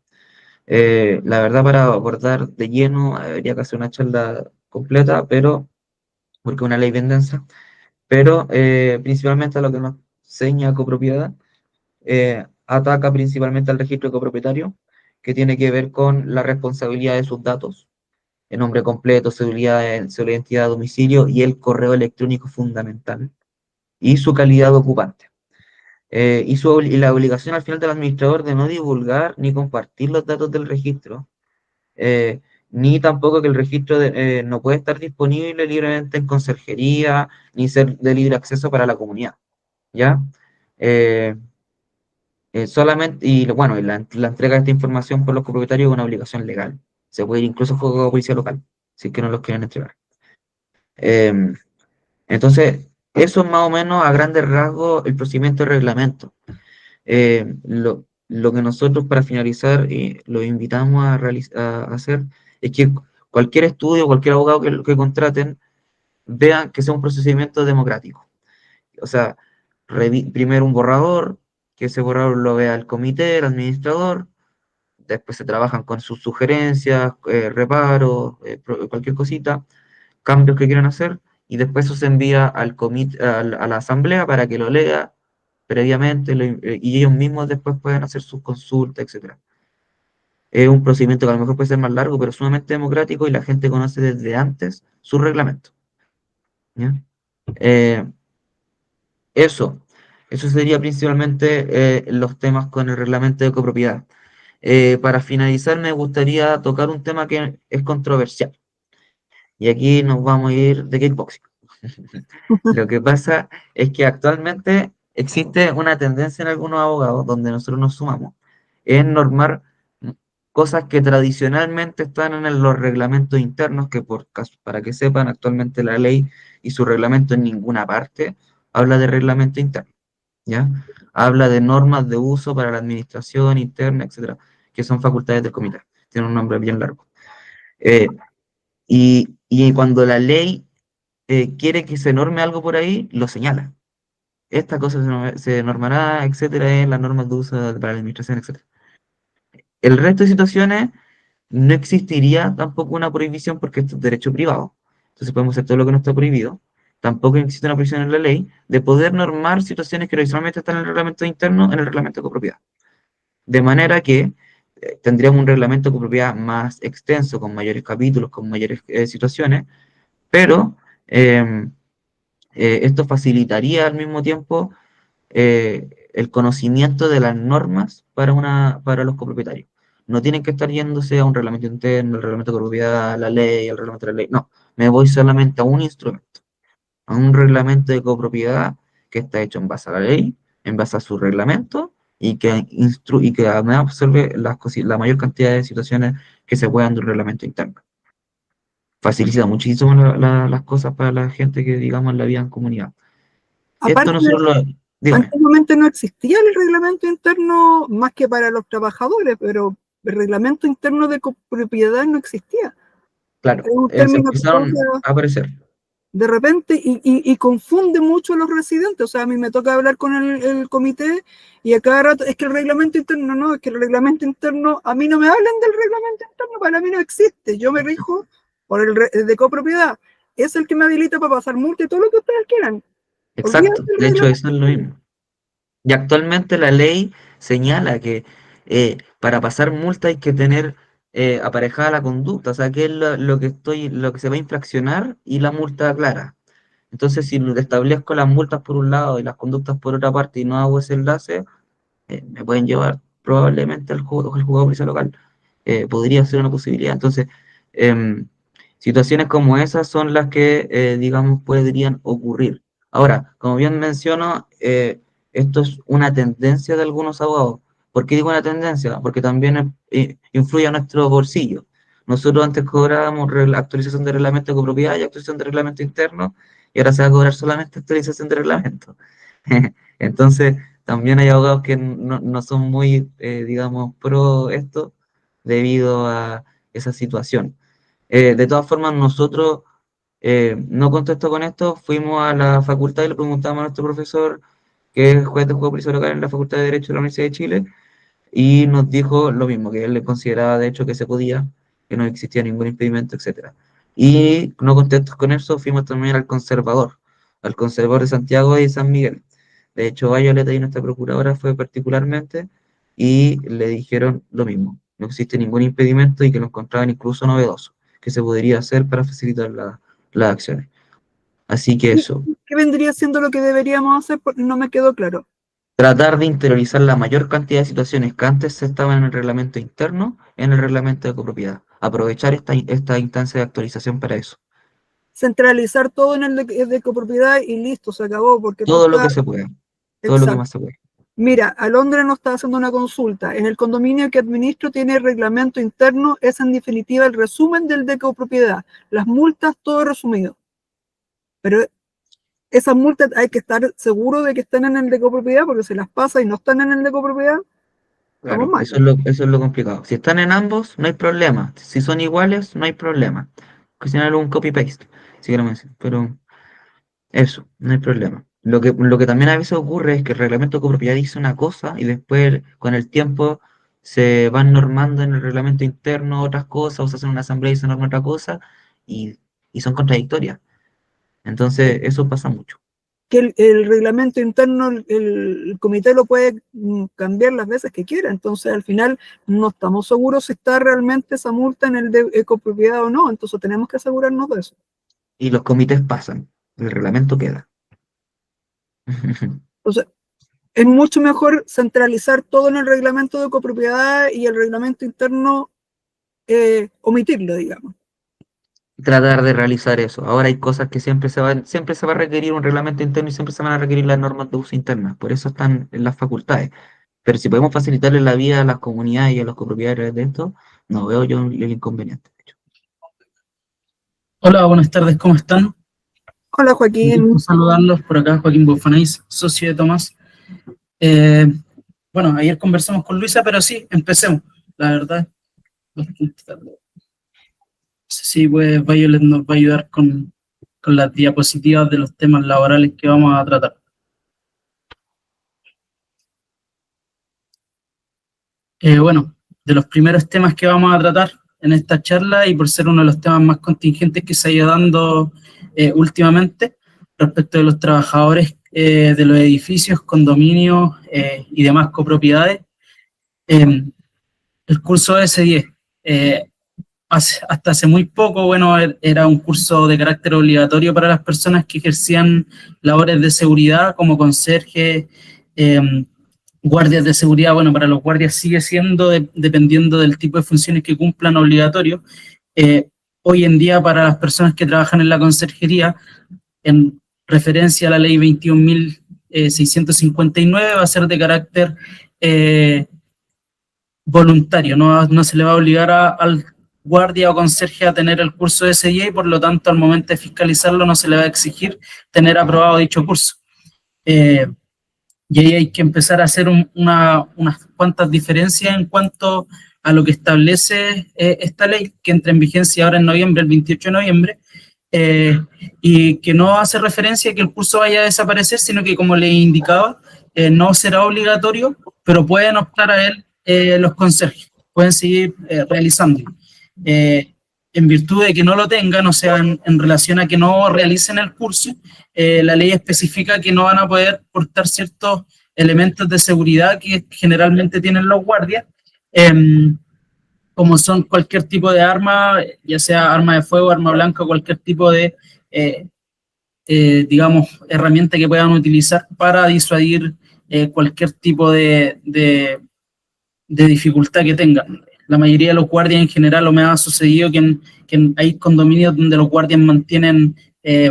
La verdad, para abordar de lleno, habría que hacer una charla completa, porque es una ley bien densa, pero principalmente a lo que nos seña copropiedad, ataca principalmente al registro de copropietario, que tiene que ver con la responsabilidad de sus datos, el nombre completo, seguridad, su identidad, domicilio y el correo electrónico fundamental. y su calidad de ocupante. Y la obligación al final del administrador de no divulgar ni compartir los datos del registro, eh, ni tampoco que el registro no puede estar disponible libremente en conserjería, ni ser de libre acceso para la comunidad, ¿ya? Eh, Solamente, y bueno, la entrega de esta información por los copropietarios es una obligación legal. Se puede ir incluso a fuego de policía local, si es que no los quieren entregar. Eh, entonces, eso es más o menos a grandes rasgos el procedimiento de reglamento. Lo que nosotros para finalizar los invitamos a hacer es que cualquier estudio, cualquier abogado que contraten, vean que sea un procedimiento democrático. O sea, primero un borrador, que ese borrador lo vea el comité, el administrador, después se trabajan con sus sugerencias, reparos, cualquier cosita, cambios que quieran hacer, y después eso se envía al comité, a la asamblea para que lo lea previamente, y ellos mismos después pueden hacer sus consultas, etcétera. Es un procedimiento que a lo mejor puede ser más largo, pero sumamente democrático y la gente conoce desde antes su reglamento. ¿Ya? Eh, eso, eso sería principalmente los temas con el reglamento de copropiedad. Para finalizar, me gustaría tocar un tema que es controversial. Y aquí nos vamos a ir de kickboxing. Lo que pasa es que actualmente existe una tendencia en algunos abogados, donde nosotros nos sumamos, en normar cosas que tradicionalmente están en los reglamentos internos, que para que sepan, actualmente la ley y su reglamento en ninguna parte habla de reglamento interno, ¿ya? Habla de normas de uso para la administración interna, etcétera, que son facultades del comité. Tiene un nombre bien largo. Y cuando la ley quiere que se norme algo por ahí, lo señala. Esta cosa se normará, etcétera, en las normas de uso para la administración, etcétera. El resto de situaciones no existiría tampoco una prohibición porque esto es derecho privado. Entonces podemos hacer todo lo que no está prohibido. Tampoco existe una prohibición en la ley de poder normar situaciones que originalmente están en el reglamento interno, en el reglamento de copropiedad. De manera que tendríamos un reglamento de copropiedad más extenso, con mayores capítulos, con mayores situaciones, pero esto facilitaría al mismo tiempo el conocimiento de las normas para los copropietarios. No tienen que estar yéndose a un reglamento interno, el reglamento de copropiedad, la ley, el reglamento de la ley. No, me voy solamente a un instrumento, a un reglamento de copropiedad que está hecho en base a la ley, en base a su reglamento y que además absorbe la mayor cantidad de situaciones que se puedan de un reglamento interno. Facilita muchísimo las cosas para la gente que, digamos, la vida en comunidad. Aparte, Esto nosotros lo... Dígame. antiguamente no existía el reglamento interno más que para los trabajadores, pero el reglamento interno de copropiedad no existía. Claro, Es un se término que empezaron a aparecer. de repente y confunde mucho a los residentes. O sea, a mí me toca hablar con el comité y a cada rato es que el reglamento interno no, es que el reglamento interno, a mí no me hablan del reglamento interno, para mí no existe. Yo me rijo por el de copropiedad. Es el que me habilita para pasar multa y todo lo que ustedes quieran. Exacto, de hecho eso es lo mismo. Y actualmente la ley señala que para pasar multa hay que tener aparejada la conducta, o sea, que es lo que se va a infraccionar y la multa clara. Entonces, si establezco las multas por un lado y las conductas por otra parte y no hago ese enlace, me pueden llevar probablemente al juzgado de policía local. Podría ser una posibilidad. Entonces, em, situaciones como esas son las que, digamos, podrían ocurrir. Ahora, como bien menciono, esto es una tendencia de algunos abogados. ¿Por qué digo una tendencia? Porque también influye a nuestro bolsillo. Nosotros antes cobrábamos actualización de reglamento de copropiedad y actualización de reglamento interno, y ahora se va a cobrar solamente actualización de reglamento. Entonces, también hay abogados que no son muy, digamos, pro esto debido a esa situación. De todas formas, nosotros, no contesto con esto, fuimos a la facultad y le preguntamos a nuestro profesor, que es juez de juego policía local en la Facultad de Derecho de la Universidad de Chile, y nos dijo lo mismo, que él le consideraba de hecho que se podía, que no existía ningún impedimento, etcétera. Y no contentos con eso, fuimos también al conservador de Santiago y San Miguel. De hecho, Violet y nuestra procuradora fue particularmente y le dijeron lo mismo, no existe ningún impedimento y que lo encontraban incluso novedoso, que se podría hacer para facilitar las acciones. Así que eso, ¿Qué vendría siendo lo que deberíamos hacer? Porque no me quedó claro. tratar de interiorizar la mayor cantidad de situaciones que antes estaban en el reglamento interno, en el reglamento de copropiedad. Aprovechar esta instancia de actualización para eso. Centralizar todo en el de copropiedad y listo, se acabó, porque tú Todo lo que estás... se pueda, todo lo que Exacto. más se pueda. Mira, Alondra nos está haciendo una consulta. En el condominio que administro tiene reglamento interno, es en definitiva el resumen del de copropiedad. Las multas, todo resumido. Pero esas multas hay que estar seguro de que están en el de copropiedad, porque se las pasa y no están en el de copropiedad, estamos Claro, mal. eso es lo complicado. Si están en ambos, no hay problema. Si son iguales, no hay problema. Cuestionarlo un copy-paste, si queremos decir. Pero eso, no hay problema. Lo que también a veces ocurre es que el reglamento de copropiedad dice una cosa y después, con el tiempo, se van normando en el reglamento interno otras cosas, o se hace una asamblea y se norma otra cosa, y, y son contradictorias. Entonces, eso pasa mucho. Que el reglamento interno, el comité lo puede cambiar las veces que quiera. Entonces, al final, no estamos seguros si está realmente esa multa en el de copropiedad o no. Entonces, tenemos que asegurarnos de eso. Y los comités pasan, el reglamento queda. Entonces, es mucho mejor centralizar todo en el reglamento de copropiedad y el reglamento interno omitirlo, digamos. Tratar de realizar eso. Ahora hay cosas que siempre se va a requerir un reglamento interno y siempre se van a requerir las normas de uso internas. Por eso están en las facultades. Pero si podemos facilitarle la vida a las comunidades y a los copropietarios de esto, no veo yo el inconveniente. De hecho. Hola, buenas tardes, ¿cómo están? Hola, Un Joaquín. gusto saludarlos por acá, Joaquín Bofanais, socio de Tomás. Bueno, ayer conversamos con Luisa, pero sí, empecemos. La verdad, bastante tarde. No sé si pues Violet nos va a ayudar con las diapositivas de los temas laborales que vamos a tratar. Bueno, de los primeros temas que vamos a tratar en esta charla, y por ser uno de los temas más contingentes que se ha ido dando últimamente, respecto de los trabajadores de los edificios, condominios y demás copropiedades, el curso S10, hasta hace muy poco, bueno, era un curso de carácter obligatorio para las personas que ejercían labores de seguridad como conserje, guardias de seguridad. Bueno, para los guardias sigue siendo, dependiendo del tipo de funciones que cumplan, obligatorio. Hoy en día, para las personas que trabajan en la conserjería, en referencia a la ley 21.659, va a ser de carácter voluntario, no se le va a obligar al guardia o conserje a tener el curso de SIA, y por lo tanto al momento de fiscalizarlo no se le va a exigir tener aprobado dicho curso. Y ahí hay que empezar a hacer unas cuantas diferencias en cuanto a lo que establece esta ley, que entra en vigencia ahora en noviembre, el 28 de noviembre, y que no hace referencia a que el curso vaya a desaparecer, sino que, como les indicaba, no será obligatorio, pero pueden optar a él los conserjes, pueden seguir realizándolo. En virtud de que no lo tengan, o sea, en relación a que no realicen el curso, la ley especifica que no van a poder portar ciertos elementos de seguridad que generalmente tienen los guardias, como son cualquier tipo de arma, ya sea arma de fuego, arma blanca, cualquier tipo de, digamos, herramienta que puedan utilizar para disuadir cualquier tipo de dificultad que tengan. La mayoría de los guardias en general, o me ha sucedido que hay condominios donde los guardias mantienen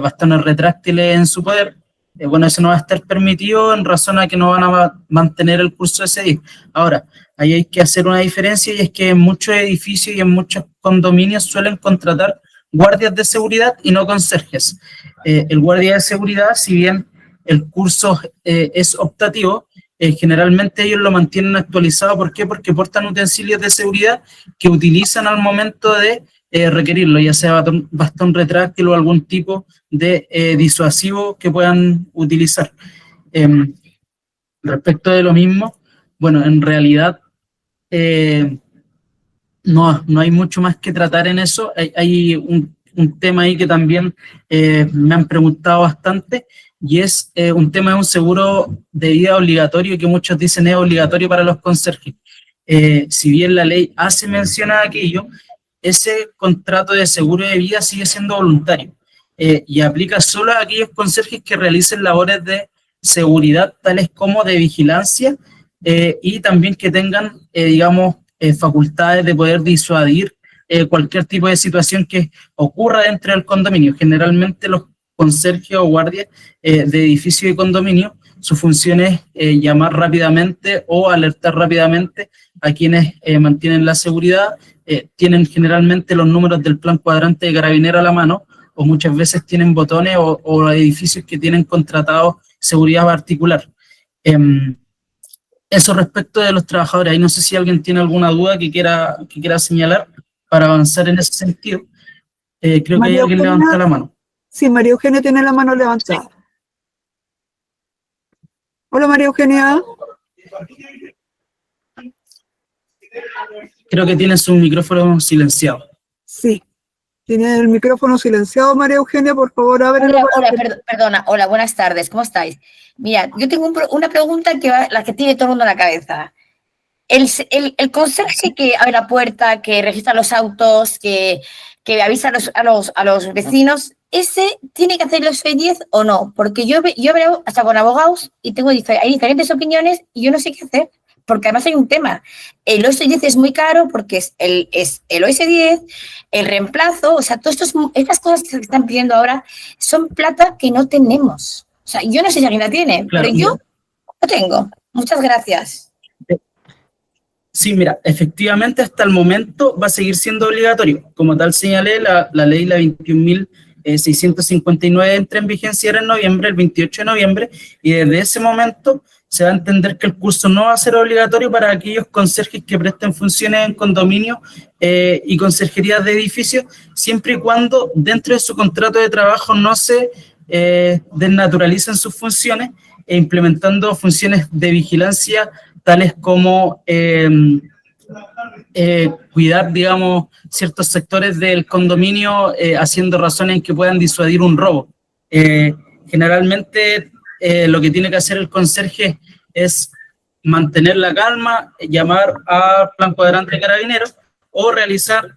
bastones retráctiles en su poder. Bueno, eso no va a estar permitido en razón a que no van a mantener el curso ese día. Ahora, ahí hay que hacer una diferencia, y es que en muchos edificios y en muchos condominios suelen contratar guardias de seguridad y no conserjes. El guardia de seguridad, si bien el curso es optativo, generalmente ellos lo mantienen actualizado. ¿Por qué? Porque portan utensilios de seguridad que utilizan al momento de requerirlo, ya sea bastón retráctil o algún tipo de disuasivo que puedan utilizar. Respecto de lo mismo, bueno, en realidad no hay mucho más que tratar en eso. Hay un tema ahí que también me han preguntado bastante, y es un tema de un seguro de vida obligatorio, que muchos dicen es obligatorio para los conserjes. Si bien la ley hace mención a aquello, ese contrato de seguro de vida sigue siendo voluntario. y aplica solo a aquellos conserjes que realicen labores de seguridad, tales como de vigilancia, y también que tengan, digamos, facultades de poder disuadir cualquier tipo de situación que ocurra dentro del condominio. Generalmente los conserjes o guardias de edificios y condominios, su función es llamar rápidamente o alertar rápidamente a quienes mantienen la seguridad. Tienen generalmente los números del plan cuadrante de carabinero a la mano, o muchas veces tienen botones o edificios que tienen contratado seguridad particular. Eso respecto de los trabajadores. Ahí no sé si alguien tiene alguna duda que quiera señalar para avanzar en ese sentido. Creo que hay María alguien Eugenia, levanta la mano. Sí, María Eugenia tiene la mano levantada. Hola, María Eugenia. Creo que tiene su micrófono silenciado. Sí, tiene el micrófono silenciado, María Eugenia, por favor, ábrelo. Hola, perdona, hola, buenas tardes, ¿cómo estáis? Mira, yo tengo una pregunta la que tiene todo el mundo en la cabeza. El conserje que abre la puerta, que registra los autos, que avisa a los vecinos, ¿ese tiene que hacer los OS10 o no? Porque yo veo hasta con abogados y hay diferentes opiniones y yo no sé qué hacer, porque además hay un tema. El OS10 es muy caro porque es el OS10, el reemplazo, o sea, estas cosas que se están pidiendo ahora son plata que no tenemos. O sea, yo no sé si alguien la tiene, Claro. pero yo lo tengo. Muchas gracias. Sí, mira, efectivamente hasta el momento va a seguir siendo obligatorio. Como tal señalé, la ley, la 21.659, entra en vigencia en noviembre, el 28 de noviembre, y desde ese momento se va a entender que el curso no va a ser obligatorio para aquellos conserjes que presten funciones en condominio y conserjerías de edificios, siempre y cuando dentro de su contrato de trabajo no se desnaturalicen sus funciones, implementando funciones de vigilancia tales como cuidar, digamos, ciertos sectores del condominio, haciendo razones en que puedan disuadir un robo. Generalmente lo que tiene que hacer el conserje es mantener la calma, llamar al plan cuadrante de carabineros o realizar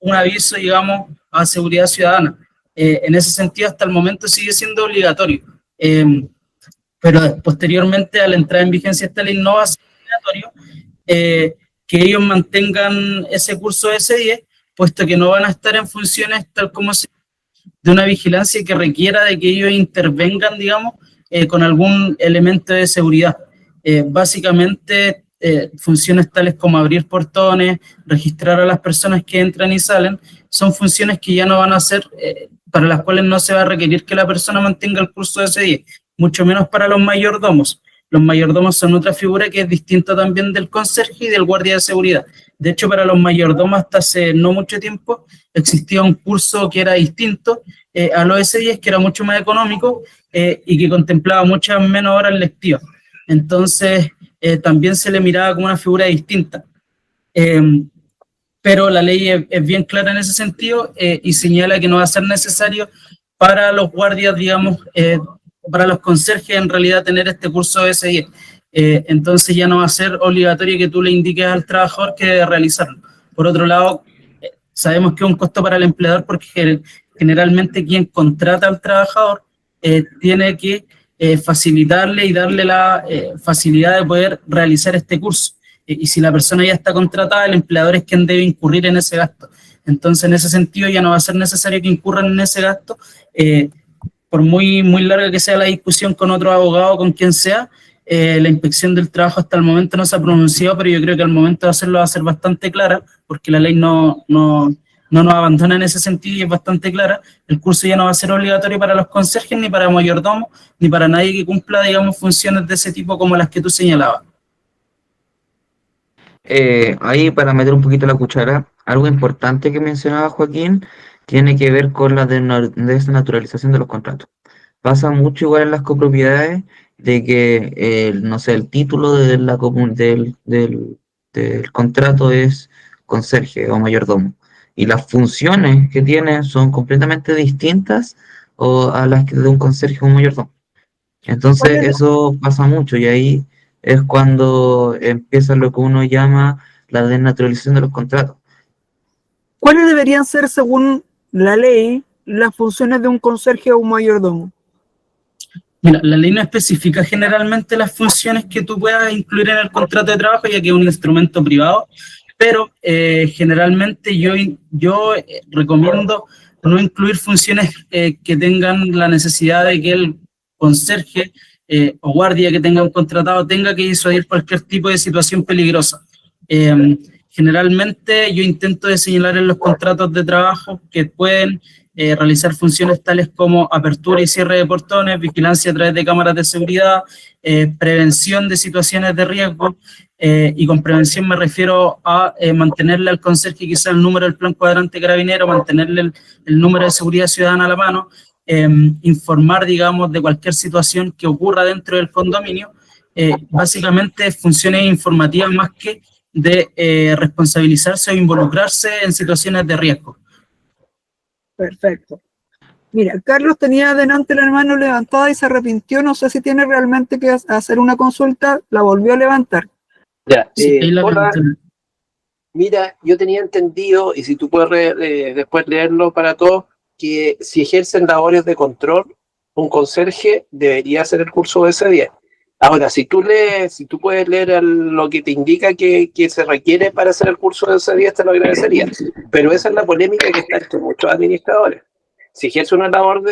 un aviso, digamos, a seguridad ciudadana. En ese sentido, hasta el momento sigue siendo obligatorio. Pero posteriormente, al entrar en vigencia esta ley, no va a ser obligatorio que ellos mantengan ese curso de S10, puesto que no van a estar en funciones tal como de una vigilancia que requiera de que ellos intervengan, digamos, con algún elemento de seguridad. Básicamente, funciones tales como abrir portones, registrar a las personas que entran y salen, son funciones que ya no van a ser, para las cuales no se va a requerir que la persona mantenga el curso de S10, mucho menos para los mayordomos. Los mayordomos son otra figura que es distinta también del conserje y del guardia de seguridad. De hecho, para los mayordomos hasta hace no mucho tiempo existía un curso que era distinto al OS10, que era mucho más económico y que contemplaba muchas menos horas lectivas. Entonces, también se le miraba como una figura distinta. Pero la ley es bien clara en ese sentido y señala que no va a ser necesario para los guardias, digamos, para los conserjes en realidad tener este curso de S10. Entonces ya no va a ser obligatorio que tú le indiques al trabajador que debe realizarlo. Por otro lado, sabemos que es un costo para el empleador porque generalmente quien contrata al trabajador tiene que facilitarle y darle la facilidad de poder realizar este curso. Y si la persona ya está contratada, el empleador es quien debe incurrir en ese gasto. Entonces, en ese sentido, ya no va a ser necesario que incurran en ese gasto, por muy larga que sea la discusión con otro abogado, con quien sea. La inspección del trabajo hasta el momento no se ha pronunciado, pero yo creo que al momento de hacerlo va a ser bastante clara, porque la ley no nos abandona en ese sentido y es bastante clara. El curso ya no va a ser obligatorio para los conserjes, ni para mayordomos, ni para nadie que cumpla, digamos, funciones de ese tipo como las que tú señalabas. Ahí para meter un poquito la cuchara, algo importante que mencionaba Joaquín tiene que ver con la desnaturalización de los contratos. Pasa mucho igual en las copropiedades de que, no sé, el título de del contrato es conserje o mayordomo y las funciones que tiene son completamente distintas a las que de un conserje o un mayordomo. Entonces eso pasa mucho y ahí es cuando empieza lo que uno llama la desnaturalización de los contratos. ¿Cuáles deberían ser, según la ley, las funciones de un conserje o un mayordomo? Mira, la ley no especifica generalmente las funciones que tú puedas incluir en el contrato de trabajo, ya que es un instrumento privado, pero generalmente yo recomiendo no incluir funciones que tengan la necesidad de que el conserje o guardia que tengan contratado tenga que disuadir cualquier tipo de situación peligrosa. Generalmente yo intento de señalar en los contratos de trabajo que pueden realizar funciones tales como apertura y cierre de portones, vigilancia a través de cámaras de seguridad, prevención de situaciones de riesgo, y con prevención me refiero a mantenerle al conserje quizá el número del plan cuadrante carabinero, mantenerle el número de seguridad ciudadana a la mano, informar, digamos, de cualquier situación que ocurra dentro del condominio, básicamente funciones informativas más que de responsabilizarse o involucrarse en situaciones de riesgo. Perfecto. Mira, Carlos tenía adelante la mano levantada y se arrepintió, no sé si tiene realmente que hacer una consulta, la volvió a levantar. Ya, Sí, ahí la hola, mencioné. mira, yo tenía entendido, y si tú puedes después leerlo para todos, que si ejercen labores de control, un conserje debería hacer el curso de ese día. Ahora, si tú puedes leer lo que te indica que se requiere para hacer el curso de ese día, te lo agradecería. Pero esa es la polémica que está entre muchos administradores. Si ejerce una labor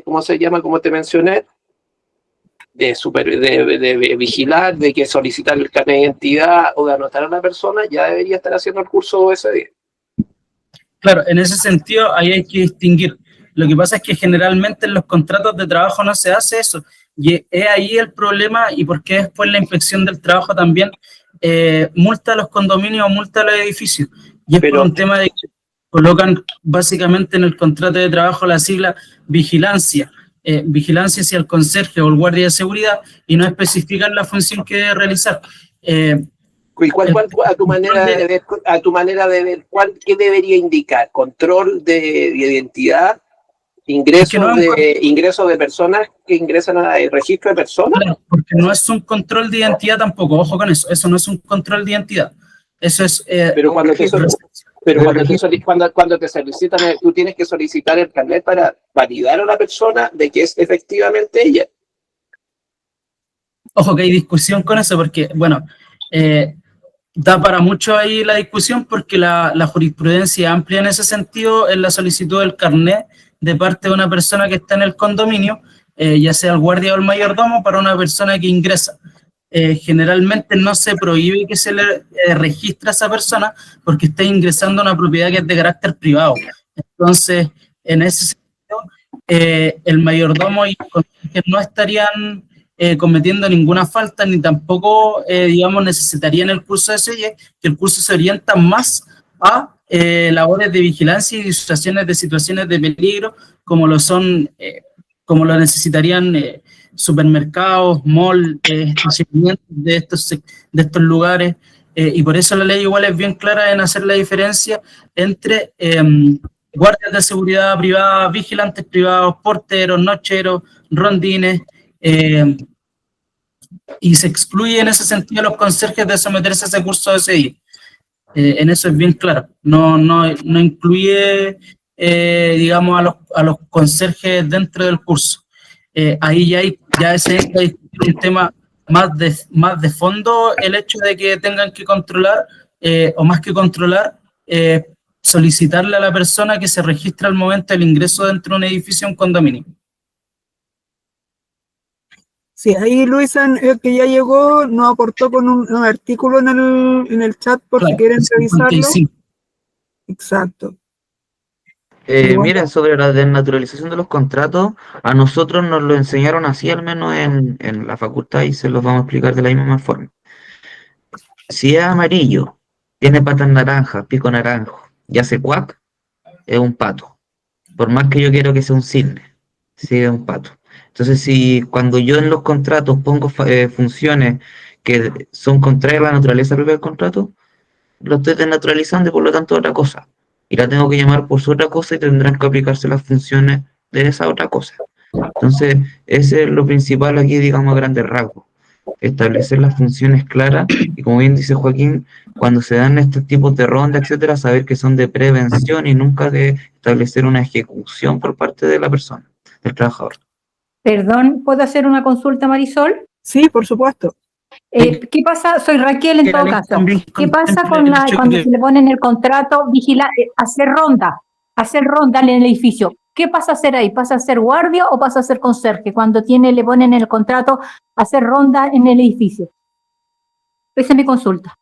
¿cómo se llama? Como te mencioné, de vigilar, de que solicitar el carnet de identidad o de anotar a la persona, ya debería estar haciendo el curso ese día. Claro, en ese sentido ahí hay que distinguir. Lo que pasa es que generalmente en los contratos de trabajo no se hace eso. Y es ahí el problema y por qué después la inspección del trabajo también multa a los condominios o multa a los edificios. Y es por un tema de que colocan básicamente en el contrato de trabajo la sigla vigilancia. Vigilancia hacia el conserje o el guardia de seguridad y no especifican la función que debe realizar. ¿Y cuál, a tu manera de ver, qué debería indicar? ¿Control de identidad? ¿Ingresos de personas que ingresan al registro de personas? Claro, porque no es un control de identidad tampoco, ojo con eso, eso no es un control de identidad. Eso es... Pero cuando te solicitan, tú tienes que solicitar el carnet para validar a la persona de que es efectivamente ella. Ojo que hay discusión con eso, porque, bueno, da para mucho ahí la discusión porque la jurisprudencia amplia en ese sentido en la solicitud del carnet de parte de una persona que está en el condominio, ya sea el guardia o el mayordomo, para una persona que ingresa. Generalmente no se prohíbe que se le registre a esa persona porque está ingresando a una propiedad que es de carácter privado. Entonces, en ese sentido, el mayordomo y el conserje no estarían cometiendo ninguna falta, ni tampoco, digamos, necesitarían el curso de SEIE, que el curso se orienta más a labores de vigilancia y disuasiones de situaciones de peligro, como lo son, como lo necesitarían supermercados, mall, estacionamientos de estos lugares, y por eso la ley igual es bien clara en hacer la diferencia entre guardias de seguridad privada, vigilantes privados, porteros, nocheros, rondines, y se excluye en ese sentido a los conserjes de someterse a ese curso de SEI. En eso es bien claro, no incluye, digamos, a los conserjes dentro del curso. Ahí ya es un tema más de fondo, el hecho de que tengan que controlar, o más que controlar, solicitarle a la persona que se registra al momento del ingreso dentro de un edificio o un condominio. Sí, ahí Luisa, que ya llegó, nos aportó con un artículo en el chat por Claro, si quieren revisarlo. 55. Exacto. Mira, sobre la desnaturalización de los contratos, a nosotros nos lo enseñaron así, al menos en la facultad, y se los vamos a explicar de la misma forma. Si es amarillo, tiene patas naranjas, pico naranjo, y hace cuac, es un pato. Por más que yo quiero que sea un cisne, sí es un pato. Entonces, si cuando yo en los contratos pongo funciones que son contrarias a la naturaleza propia del contrato, lo estoy desnaturalizando y por lo tanto otra cosa. Y la tengo que llamar por su otra cosa y tendrán que aplicarse las funciones de esa otra cosa. Entonces, ese es lo principal aquí, digamos, a grandes rasgos. establecer las funciones claras y, como bien dice Joaquín, cuando se dan estos tipos de ronda, etcétera, saber que son de prevención y nunca de establecer una ejecución por parte de la persona, del trabajador. Perdón, ¿puedo hacer una consulta, Marisol? Sí, por supuesto. ¿Qué pasa? Soy Raquel en todo caso. ¿Qué pasa cuando se le pone en el contrato hacer ronda en el edificio? ¿Qué pasa a hacer ahí? ¿Pasa a ser guardia o pasa a ser conserje cuando le ponen en el contrato hacer ronda en el edificio? Esa es mi consulta.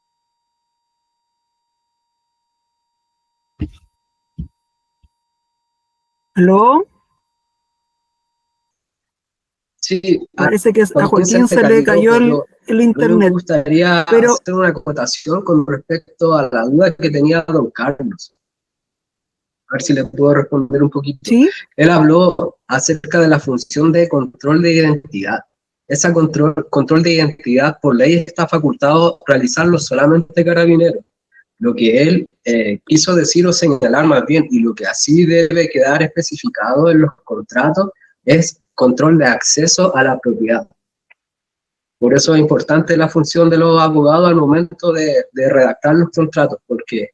¿Aló? Sí, Parece que a Joaquín se le cayó el internet. Me gustaría pero hacer una acotación con respecto a la duda que tenía don Carlos. A ver si le puedo responder un poquito. ¿sí? Él habló acerca de la función de control de identidad. Ese control de identidad por ley está facultado realizarlo solamente Carabineros. Lo que él quiso decir o señalar más bien, y lo que así debe quedar especificado en los contratos, es control de acceso a la propiedad. Por eso es importante la función de los abogados al momento de redactar los contratos, porque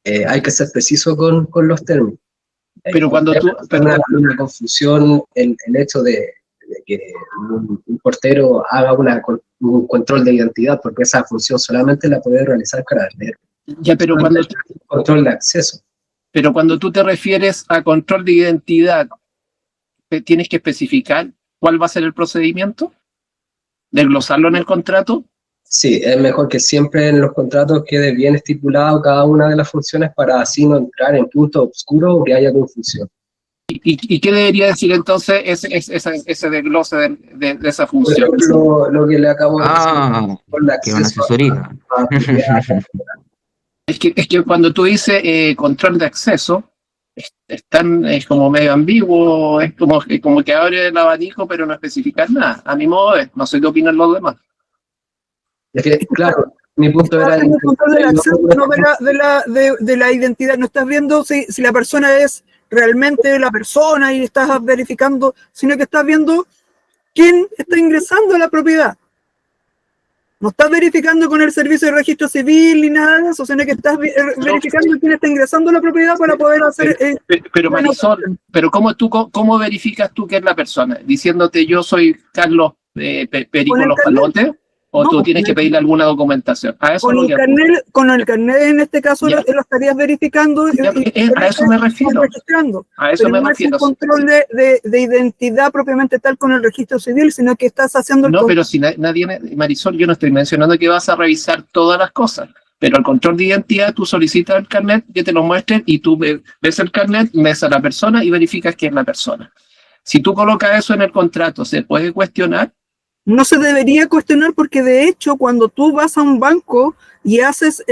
hay que ser preciso con los términos. Pero cuando tú... Una confusión el hecho de que un portero haga un control de identidad, porque esa función solamente la puede realizar Carabineros. Ya, pero cuando... Control de acceso. Pero cuando tú te refieres a control de identidad, ¿tienes que especificar cuál va a ser el procedimiento? ¿Desglosarlo en el contrato? Sí, es mejor que siempre en los contratos quede bien estipulado cada una de las funciones para así no entrar en puntos oscuros o que haya confusión. ¿Y qué debería decir entonces ese desglose de esa función? Por ejemplo, lo que le acabo de decir, con la que una asesoría. Es que cuando tú dices control de acceso, es como medio ambiguo, es como que abre el abanico pero no especificar nada. A mi modo de ver, no sé qué opinan los demás. Es que, claro, mi punto era... el control del acceso, no de la identidad. No estás viendo si la persona es realmente la persona y estás verificando, sino que estás viendo quién está ingresando a la propiedad. No estás verificando con el servicio de registro civil ni nada de eso, sino que estás verificando quién está ingresando a la propiedad para poder hacer... Pero Marisol, pero ¿cómo verificas tú que es la persona? Diciéndote yo soy Carlos Perico Los Palotes, o no, tú tienes que pedirle alguna documentación. A eso con el carnet en este caso lo estarías verificando. A eso me refiero. A eso me refiero. No es un control de identidad propiamente tal con el registro civil, sino que estás haciendo... No, pero si nadie, Marisol, yo no estoy mencionando que vas a revisar todas las cosas, pero el control de identidad, tú solicitas el carnet que te lo muestren y tú ves el carnet, ves a la persona y verificas que es la persona. Si tú colocas eso en el contrato, ¿se puede cuestionar? No se debería cuestionar porque, de hecho, cuando tú vas a un banco y haces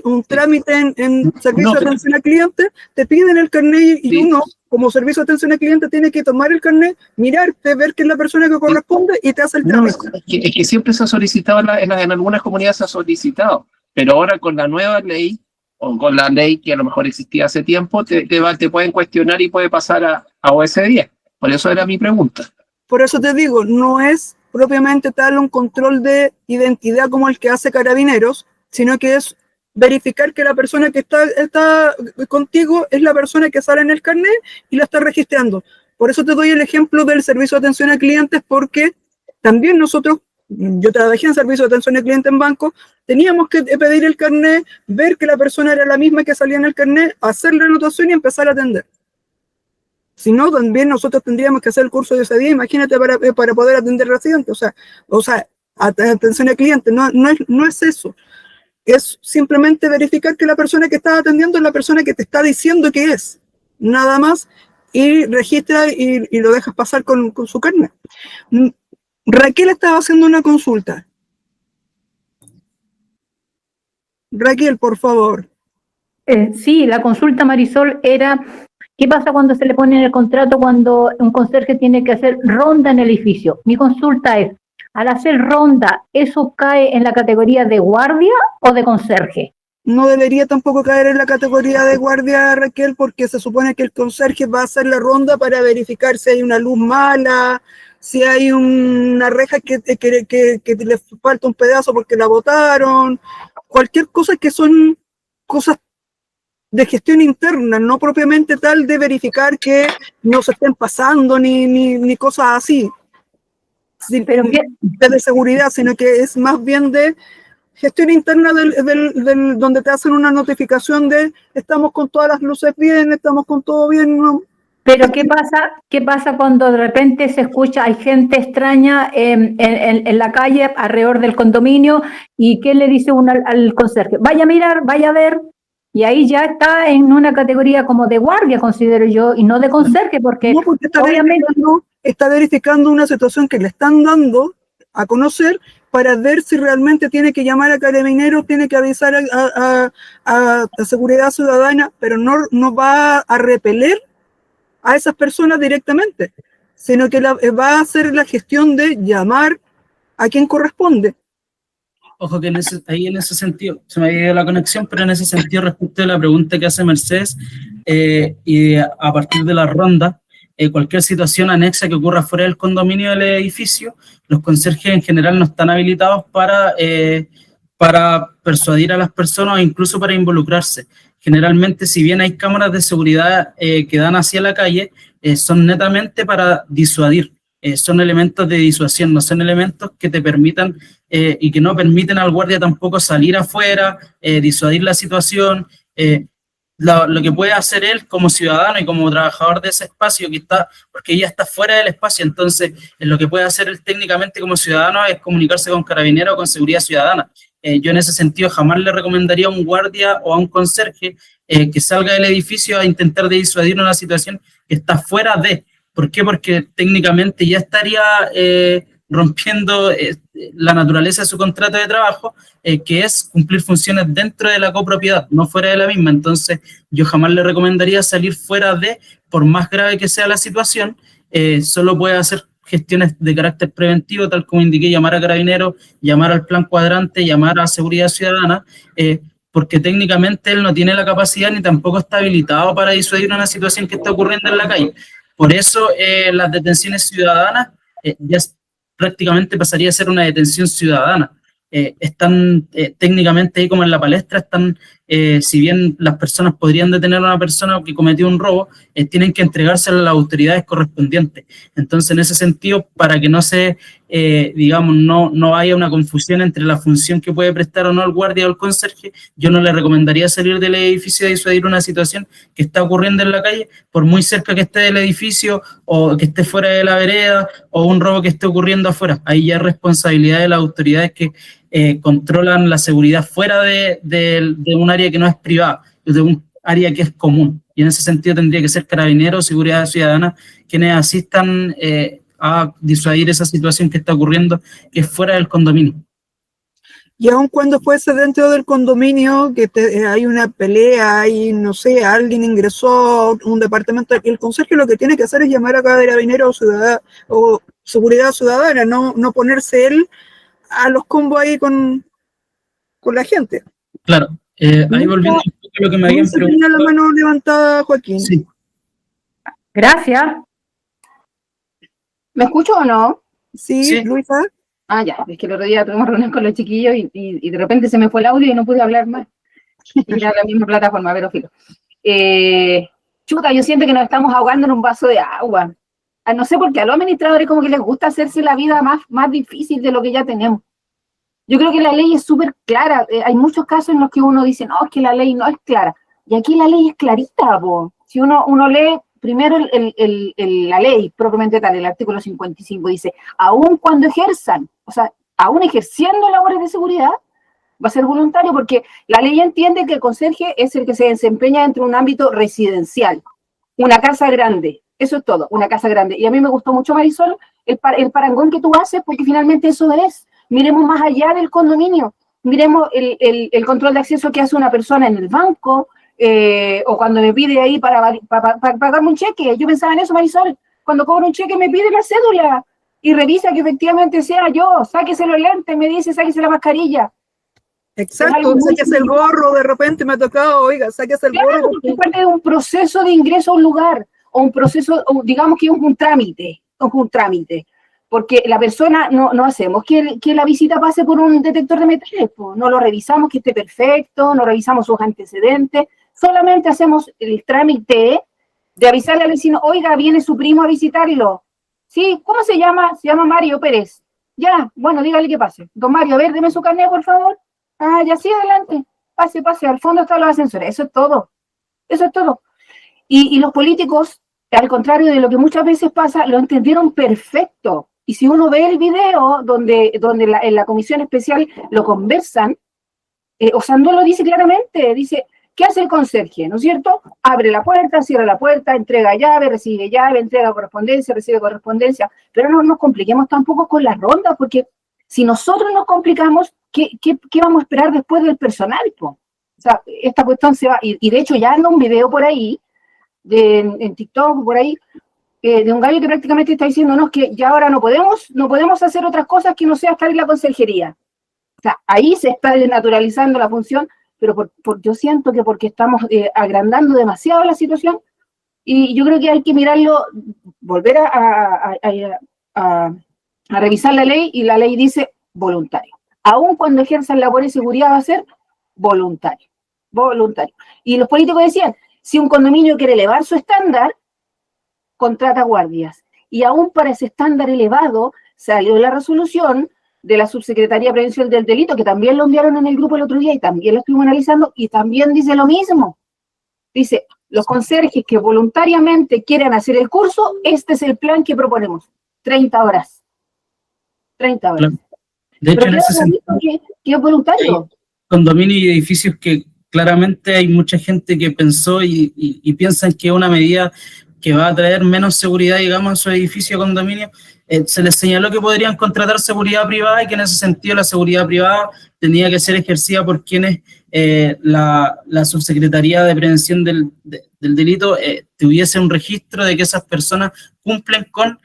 un trámite en servicio de atención al cliente, te piden el carnet y uno, como servicio de atención al cliente, tiene que tomar el carnet, mirarte, ver que es la persona que corresponde y te hace el trámite. Es que siempre se ha solicitado, en algunas comunidades se ha solicitado, pero ahora con la nueva ley, o con la ley que a lo mejor existía hace tiempo, te pueden cuestionar y puede pasar a OS10. Por eso era mi pregunta. Por eso te digo, no es propiamente tal un control de identidad como el que hace Carabineros, sino que es verificar que la persona que está contigo es la persona que sale en el carnet y la está registrando. Por eso te doy el ejemplo del servicio de atención a clientes, porque también nosotros, yo trabajé en servicio de atención al cliente en banco, teníamos que pedir el carnet, ver que la persona era la misma que salía en el carnet, hacer la anotación y empezar a atender. Si no, también nosotros tendríamos que hacer el curso de ese día, imagínate, para poder atender residentes. O sea, atención al cliente, no es eso. Es simplemente verificar que la persona que estás atendiendo es la persona que te está diciendo que es. Nada más, y registra y lo dejas pasar con su carnet. Raquel estaba haciendo una consulta. Raquel, por favor. Sí, la consulta, Marisol, era... ¿Qué pasa cuando se le pone en el contrato cuando un conserje tiene que hacer ronda en el edificio? Mi consulta es, al hacer ronda, ¿eso cae en la categoría de guardia o de conserje? No debería tampoco caer en la categoría de guardia, Raquel, porque se supone que el conserje va a hacer la ronda para verificar si hay una luz mala, si hay una reja que le falta un pedazo porque la botaron, cualquier cosa que son cosas de gestión interna, no propiamente tal de verificar que no se estén pasando ni cosas así, Pero de seguridad, sino que es más bien de gestión interna donde te hacen una notificación de estamos con todas las luces bien, estamos con todo bien, ¿no? Pero ¿qué pasa cuando de repente se escucha, hay gente extraña en la calle alrededor del condominio y qué le dice uno al conserje? Vaya a mirar, vaya a ver, y ahí ya está en una categoría como de guardia, considero yo, y no de conserje, porque, no, porque obviamente está verificando una situación que le están dando a conocer para ver si realmente tiene que llamar a Carabineros, tiene que avisar a Seguridad Ciudadana, pero no va a repeler a esas personas directamente, sino que va a hacer la gestión de llamar a quien corresponde. Ojo que ahí en ese sentido, se me había ido la conexión, pero en ese sentido respecto a la pregunta que hace Mercedes, y a partir de la ronda, cualquier situación anexa que ocurra fuera del condominio del edificio, los conserjes en general no están habilitados para persuadir a las personas o incluso para involucrarse. Generalmente, si bien hay cámaras de seguridad que dan hacia la calle, son netamente para disuadir. Son elementos de disuasión, no son elementos que te permitan y que no permiten al guardia tampoco salir afuera, disuadir la situación. Lo que puede hacer él como ciudadano y como trabajador de ese espacio que está, porque ya está fuera del espacio, entonces lo que puede hacer él técnicamente como ciudadano es comunicarse con Carabineros o con Seguridad Ciudadana. Yo en ese sentido jamás le recomendaría a un guardia o a un conserje que salga del edificio a intentar de disuadir una situación que está fuera de. ¿Por qué? Porque técnicamente ya estaría rompiendo la naturaleza de su contrato de trabajo, que es cumplir funciones dentro de la copropiedad, no fuera de la misma. Entonces, yo jamás le recomendaría salir fuera de, por más grave que sea la situación, solo puede hacer gestiones de carácter preventivo, tal como indiqué, llamar a Carabineros, llamar al plan cuadrante, llamar a Seguridad Ciudadana, porque técnicamente él no tiene la capacidad ni tampoco está habilitado para disuadir una situación que está ocurriendo en la calle. Por eso las detenciones ciudadanas ya prácticamente pasaría a ser una detención ciudadana. Están técnicamente ahí como en la palestra, están, si bien las personas podrían detener a una persona que cometió un robo, tienen que entregárselo a las autoridades correspondientes. Entonces, en ese sentido, para que no se, digamos, no haya una confusión entre la función que puede prestar o no el guardia o el conserje, yo no le recomendaría salir del edificio y disuadir una situación que está ocurriendo en la calle, por muy cerca que esté del edificio o que esté fuera de la vereda o un robo que esté ocurriendo afuera. Ahí ya es responsabilidad de las autoridades que controlan la seguridad fuera de un área que no es privada, de un área que es común. Y en ese sentido tendría que ser Carabineros, Seguridad Ciudadana, quienes asistan a disuadir esa situación que está ocurriendo, que es fuera del condominio. Y aun cuando fuese dentro del condominio, que hay una pelea y no sé, alguien ingresó a un departamento, el conserje lo que tiene que hacer es llamar a Carabineros o Seguridad Ciudadana, no ponerse él a los combos ahí con la gente. Claro, ahí volviendo a lo que me habían preguntado. Tenía la mano levantada, Joaquín. Sí. gracias. ¿Me escucho o no? Sí, Luisa. Ah, ya, es que el otro día tuvimos reunión con los chiquillos y de repente se me fue el audio y no pude hablar más. Y era la misma plataforma, pero filo. Chuta, yo siento que nos estamos ahogando en un vaso de agua. No sé por qué a los administradores como que les gusta hacerse la vida más difícil de lo que ya tenemos. Yo creo que la ley es súper clara. Hay muchos casos en los que uno dice, no, es que la ley no es clara. Y aquí la ley es clarita, po. Si uno lee primero la ley propiamente tal, el artículo 55, dice, aun cuando ejerzan, o sea, aún ejerciendo labores de seguridad, va a ser voluntario, porque la ley entiende que el conserje es el que se desempeña dentro de un ámbito residencial, una casa grande, eso es todo, una casa grande. Y a mí me gustó mucho, Marisol, el parangón que tú haces, porque finalmente eso es. Miremos más allá del condominio, miremos el control de acceso que hace una persona en el banco, o cuando me pide ahí para pagarme un cheque. Yo pensaba en eso, Marisol, cuando cobro un cheque me pide la cédula y revisa que efectivamente sea yo, sáquese los lentes, me dice, sáquese la mascarilla. Exacto, sáquese el gorro, de repente me ha tocado, oiga, sáquese el gorro. Porque es parte de un proceso de ingreso a un lugar, o un proceso, o digamos que es un trámite. porque la persona, no hacemos que la visita pase por un detector de metales, pues, no lo revisamos que esté perfecto, no revisamos sus antecedentes, solamente hacemos el trámite de avisarle al vecino, oiga, viene su primo a visitarlo. ¿Sí? ¿Cómo se llama? Se llama Mario Pérez. Ya, bueno, dígale que pase. Don Mario, a ver, deme su carnet, por favor. Ah, ya sí, adelante. Pase, al fondo están los ascensores. Eso es todo. Eso es todo. Y los políticos, al contrario de lo que muchas veces pasa, lo entendieron perfecto. Y si uno ve el video donde en la comisión especial lo conversan, Osandón lo dice claramente, dice, ¿qué hace el conserje? ¿No es cierto? Abre la puerta, cierra la puerta, entrega llave, entrega correspondencia, recibe correspondencia, pero no nos compliquemos tampoco con las rondas, porque si nosotros nos complicamos, ¿qué vamos a esperar después del personal, po? O sea, esta cuestión se va, y de hecho ya anda un video por ahí, en TikTok, por ahí, de un gallo que prácticamente está diciéndonos que ya ahora no podemos hacer otras cosas que no sea estar en la conserjería. O sea, ahí se está desnaturalizando la función, pero yo siento que porque estamos agrandando demasiado la situación, y yo creo que hay que mirarlo, volver a revisar la ley, y la ley dice voluntario. Aún cuando ejerzan labores de seguridad va a ser voluntario. Y los políticos decían, si un condominio quiere elevar su estándar, contrata guardias. Y aún para ese estándar elevado salió la resolución de la Subsecretaría de Prevención del Delito, que también lo enviaron en el grupo el otro día y también lo estuvimos analizando, y también dice lo mismo. Dice, los conserjes que voluntariamente quieren hacer el curso, este es el plan que proponemos. 30 horas. 30 horas. Claro. De hecho, pero en ese sentido, que es voluntario. Condominios y edificios que claramente hay mucha gente que pensó y piensan que es una medida que va a traer menos seguridad, digamos, a su edificio o condominio. Se les señaló que podrían contratar seguridad privada y que en ese sentido la seguridad privada tenía que ser ejercida por quienes la Subsecretaría de Prevención del Delito tuviese un registro de que esas personas cumplen con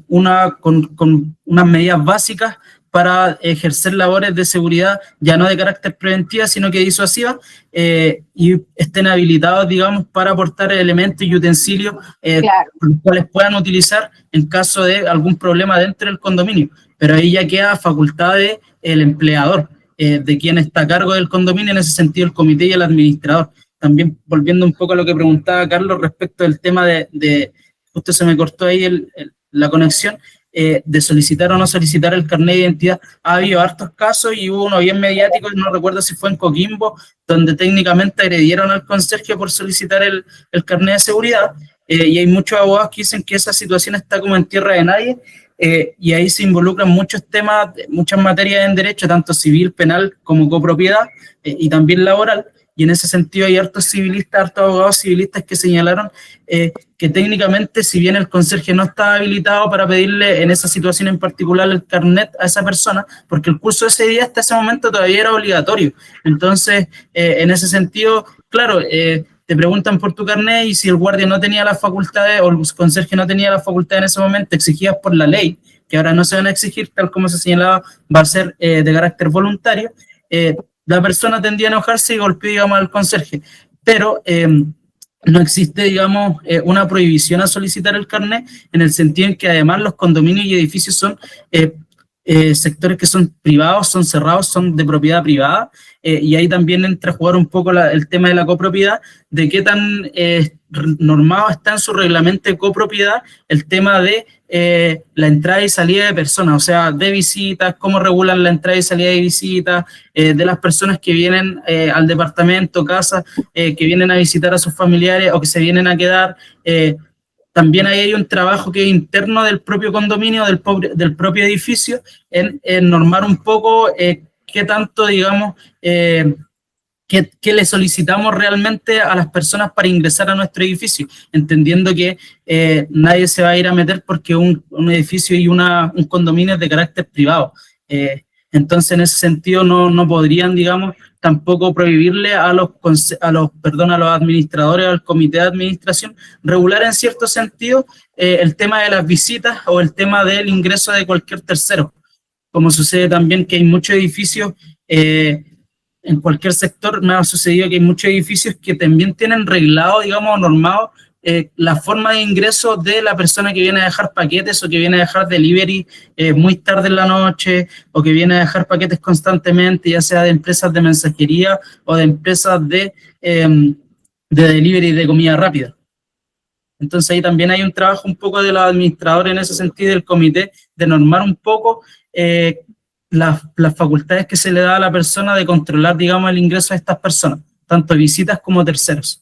unas medidas básicas para ejercer labores de seguridad, ya no de carácter preventiva, sino que disuasiva, y estén habilitados, digamos, para aportar elementos y utensilios Claro. los cuales puedan utilizar en caso de algún problema dentro del condominio. Pero ahí ya queda facultad del empleador, de quien está a cargo del condominio, en ese sentido el comité y el administrador. También volviendo un poco a lo que preguntaba Carlos respecto del tema justo se me cortó ahí la conexión, de solicitar o no solicitar el carnet de identidad. Ha habido hartos casos y hubo uno bien mediático, no recuerdo si fue en Coquimbo, donde técnicamente agredieron al conserje por solicitar el carnet de seguridad, y hay muchos abogados que dicen que esa situación está como en tierra de nadie, y ahí se involucran muchos temas, muchas materias en derecho, tanto civil, penal como copropiedad, y también laboral. Y en ese sentido hay hartos abogados civilistas que señalaron que técnicamente, si bien el conserje no está habilitado para pedirle en esa situación en particular el carnet a esa persona, porque el curso de ese día hasta ese momento todavía era obligatorio. Entonces, en ese sentido, claro, te preguntan por tu carnet, y si el guardia no tenía las facultades o el conserje no tenía las facultades en ese momento exigidas por la ley, que ahora no se van a exigir, tal como se señalaba, va a ser de carácter voluntario, la persona tendría a enojarse y golpeó, digamos, al conserje. Pero no existe, digamos, una prohibición a solicitar el carnet, en el sentido en que además los condominios y edificios son sectores que son privados, son cerrados, son de propiedad privada, y ahí también entra a jugar un poco el tema de la copropiedad, de qué tan normado está en su reglamento de copropiedad el tema de la entrada y salida de personas, o sea, de visitas, cómo regulan la entrada y salida de visitas, de las personas que vienen al departamento, casa, que vienen a visitar a sus familiares o que se vienen a quedar. También ahí hay un trabajo que es interno del propio condominio, del propio edificio, en normar un poco qué tanto, digamos, qué le solicitamos realmente a las personas para ingresar a nuestro edificio, entendiendo que nadie se va a ir a meter porque un edificio y un condominio es de carácter privado. Entonces, en ese sentido, no podrían, digamos, tampoco prohibirle a los administradores, al comité de administración, regular en cierto sentido el tema de las visitas o el tema del ingreso de cualquier tercero. Como sucede también que hay muchos edificios, en cualquier sector me ha sucedido que hay muchos edificios que también tienen reglado, digamos, normado la forma de ingreso de la persona que viene a dejar paquetes o que viene a dejar delivery muy tarde en la noche o que viene a dejar paquetes constantemente, ya sea de empresas de mensajería o de empresas de delivery de comida rápida. Entonces ahí también hay un trabajo un poco de los administradores en ese sentido, del comité, de normar un poco las facultades que se le da a la persona de controlar, digamos, el ingreso de estas personas, tanto visitas como terceros.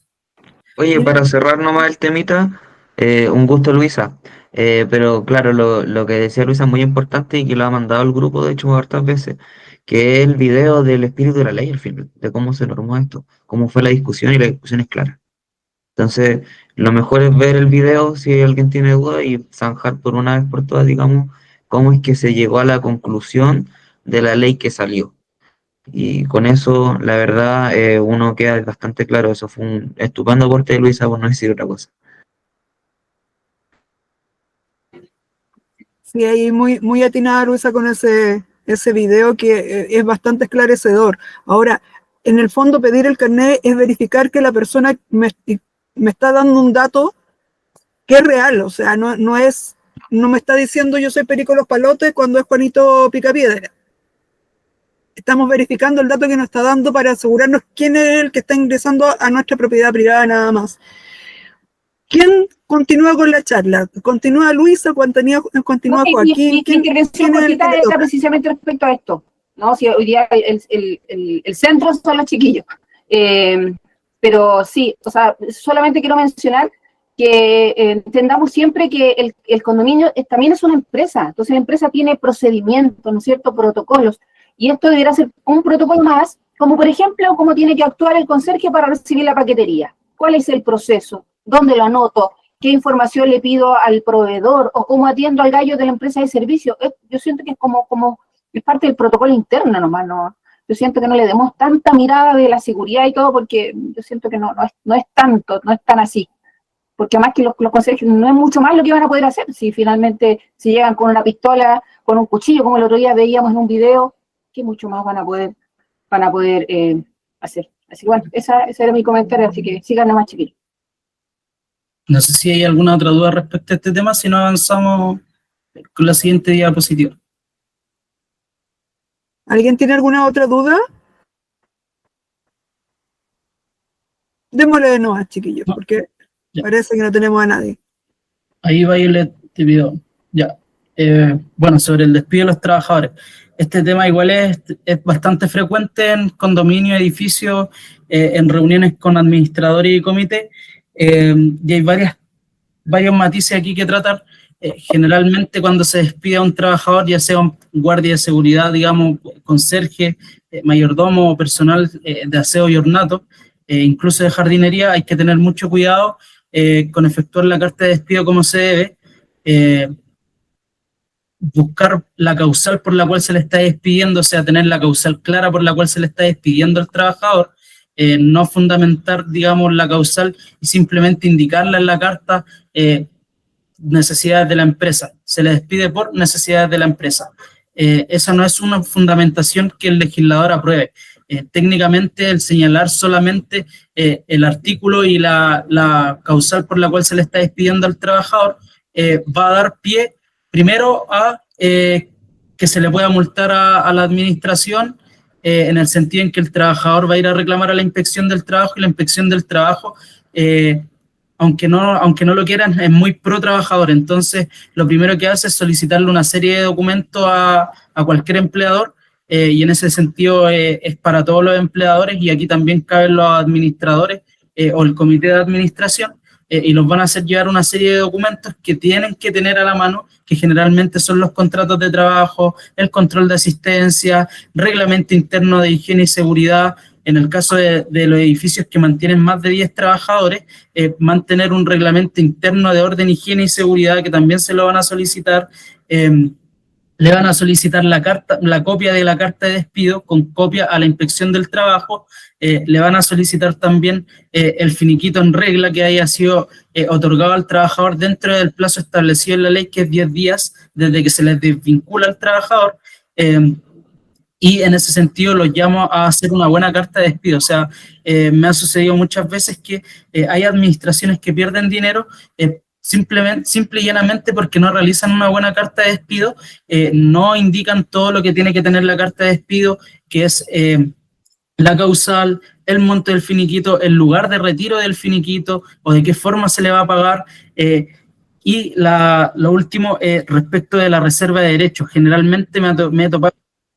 Oye, para cerrar nomás el temita, un gusto, Luisa. Pero claro, lo que decía Luisa es muy importante y que lo ha mandado al grupo, de hecho, hartas veces, que es el video del espíritu de la ley al final, de cómo se normó esto, cómo fue la discusión, y la discusión es clara. Entonces, lo mejor es ver el video si alguien tiene duda y zanjar por una vez por todas, digamos, cómo es que se llegó a la conclusión de la ley que salió. Y con eso, la verdad, uno queda bastante claro. Eso fue un estupendo aporte de Luisa, por no decir otra cosa. Sí, ahí muy atinada Luisa con ese video que es bastante esclarecedor. Ahora, en el fondo pedir el carnet es verificar que la persona me está dando un dato que es real, o sea, no me está diciendo yo soy Perico Los Palotes cuando es Juanito Picapiedra. Estamos verificando el dato que nos está dando para asegurarnos quién es el que está ingresando a nuestra propiedad privada nada más. ¿Quién continúa con la charla? ¿Continúa Luisa? ¿Continúa Joaquín? Mi intervención cortita era precisamente respecto a esto, ¿no? Si hoy día el centro son los chiquillos. Pero sí, o sea, solamente quiero mencionar que entendamos siempre que el condominio también es una empresa. Entonces la empresa tiene procedimientos, ¿no es cierto?, protocolos. Y esto deberá ser un protocolo más, como por ejemplo, cómo tiene que actuar el conserje para recibir la paquetería. ¿Cuál es el proceso? ¿Dónde lo anoto? ¿Qué información le pido al proveedor? ¿O cómo atiendo al gallo de la empresa de servicio? Yo siento que es es parte del protocolo interno nomás, ¿no? Yo siento que no le demos tanta mirada de la seguridad y todo, porque yo siento que no es tanto, no es tan así. Porque además que los conserjes no es mucho más lo que van a poder hacer. Si finalmente, si llegan con una pistola, con un cuchillo, como el otro día veíamos en un video, ¿qué mucho más van a poder hacer? Así que bueno, ese era mi comentario, así que sigan nomás, chiquillos. No sé si hay alguna otra duda respecto a este tema, si no avanzamos con la siguiente diapositiva. ¿Alguien tiene alguna otra duda? Démosle de nuevo, chiquillos, porque parece que no tenemos a nadie. Ahí va el video. Ya. Bueno, sobre el despido de los trabajadores. Este tema igual es bastante frecuente en condominios, edificios, en reuniones con administradores y comités, y hay varios matices aquí que tratar. Generalmente cuando se despide a un trabajador, ya sea un guardia de seguridad, digamos, conserje, mayordomo o personal de aseo y ornato, incluso de jardinería, hay que tener mucho cuidado con efectuar la carta de despido como se debe, buscar la causal por la cual se le está despidiendo, o sea, tener la causal clara por la cual se le está despidiendo al trabajador, no fundamentar, digamos, la causal y simplemente indicarla en la carta, necesidades de la empresa. Se le despide por necesidades de la empresa. Esa no es una fundamentación que el legislador apruebe. Técnicamente, el señalar solamente el artículo y la causal por la cual se le está despidiendo al trabajador va a dar pie primero a que se le pueda multar a la administración, en el sentido en que el trabajador va a ir a reclamar a la inspección del trabajo, y la inspección del trabajo, aunque no lo quieran, es muy pro trabajador. Entonces, lo primero que hace es solicitarle una serie de documentos a cualquier empleador, y en ese sentido es para todos los empleadores, y aquí también caben los administradores o el comité de administración, y los van a hacer llevar una serie de documentos que tienen que tener a la mano, que generalmente son los contratos de trabajo, el control de asistencia, reglamento interno de higiene y seguridad. En el caso de los edificios que mantienen más de 10 trabajadores, mantener un reglamento interno de orden, higiene y seguridad, que también se lo van a solicitar. Le van a solicitar la copia de la carta de despido con copia a la inspección del trabajo. Le van a solicitar también el finiquito en regla que haya sido otorgado al trabajador dentro del plazo establecido en la ley, que es 10 días desde que se les desvincula al trabajador. y en ese sentido los llamo a hacer una buena carta de despido. O sea, me ha sucedido muchas veces que hay administraciones que pierden dinero simple y llanamente porque no realizan una buena carta de despido, no indican todo lo que tiene que tener la carta de despido, que es la causal, el monto del finiquito, el lugar de retiro del finiquito o de qué forma se le va a pagar. Y lo último, respecto de la reserva de derechos. Generalmente me he topado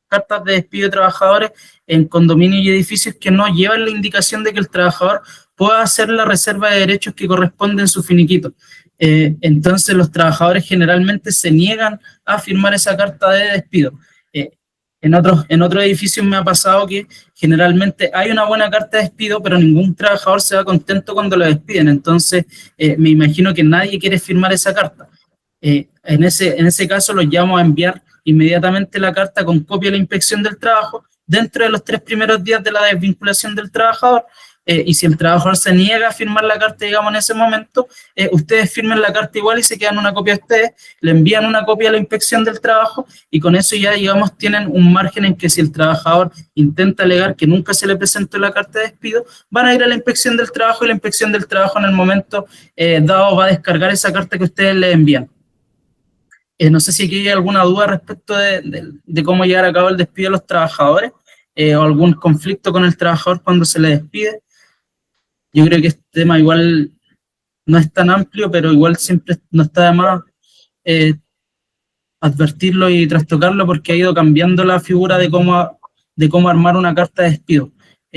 cartas de despido de trabajadores en condominios y edificios que no llevan la indicación de que el trabajador pueda hacer la reserva de derechos que corresponde en su finiquito. Entonces los trabajadores generalmente se niegan a firmar esa carta de despido. En otros edificios me ha pasado que generalmente hay una buena carta de despido, pero ningún trabajador se va contento cuando lo despiden. Entonces me imagino que nadie quiere firmar esa carta. En ese caso los llamo a enviar inmediatamente la carta con copia de la inspección del trabajo dentro de los 3 primeros días de la desvinculación del trabajador, y si el trabajador se niega a firmar la carta, digamos, en ese momento, ustedes firmen la carta igual y se quedan una copia a ustedes, le envían una copia a la inspección del trabajo y con eso ya, digamos, tienen un margen en que si el trabajador intenta alegar que nunca se le presentó la carta de despido, van a ir a la inspección del trabajo y la inspección del trabajo en el momento dado va a descargar esa carta que ustedes le envían. No sé si aquí hay alguna duda respecto de cómo llevar a cabo el despido de los trabajadores, o algún conflicto con el trabajador cuando se le despide. Yo creo que este tema igual no es tan amplio, pero igual siempre no está de más advertirlo y trastocarlo porque ha ido cambiando la figura de cómo armar una carta de despido.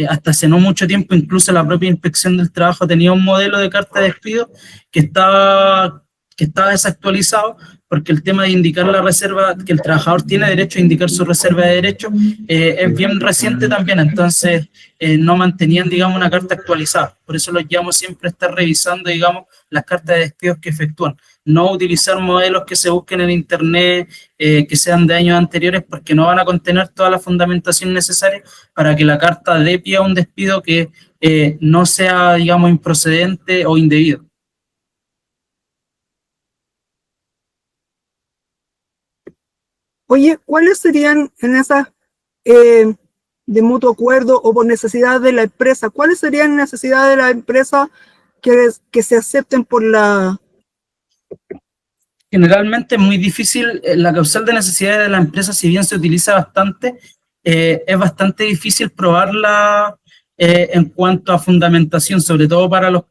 Hasta hace no mucho tiempo, incluso la propia Inspección del Trabajo tenía un modelo de carta de despido que estaba desactualizado, porque el tema de indicar la reserva, que el trabajador tiene derecho a indicar su reserva de derechos, es bien reciente también, entonces no mantenían, digamos, una carta actualizada. Por eso los llamo siempre a estar revisando, digamos, las cartas de despidos que efectúan. No utilizar modelos que se busquen en internet, que sean de años anteriores, porque no van a contener toda la fundamentación necesaria para que la carta dé pie a un despido que no sea, digamos, improcedente o indebido. Oye, ¿cuáles serían en esas de mutuo acuerdo o por necesidad de la empresa? ¿Cuáles serían necesidades de la empresa que se acepten por la... Generalmente es muy difícil, la causal de necesidades de la empresa, si bien se utiliza bastante, es bastante difícil probarla en cuanto a fundamentación, sobre todo para los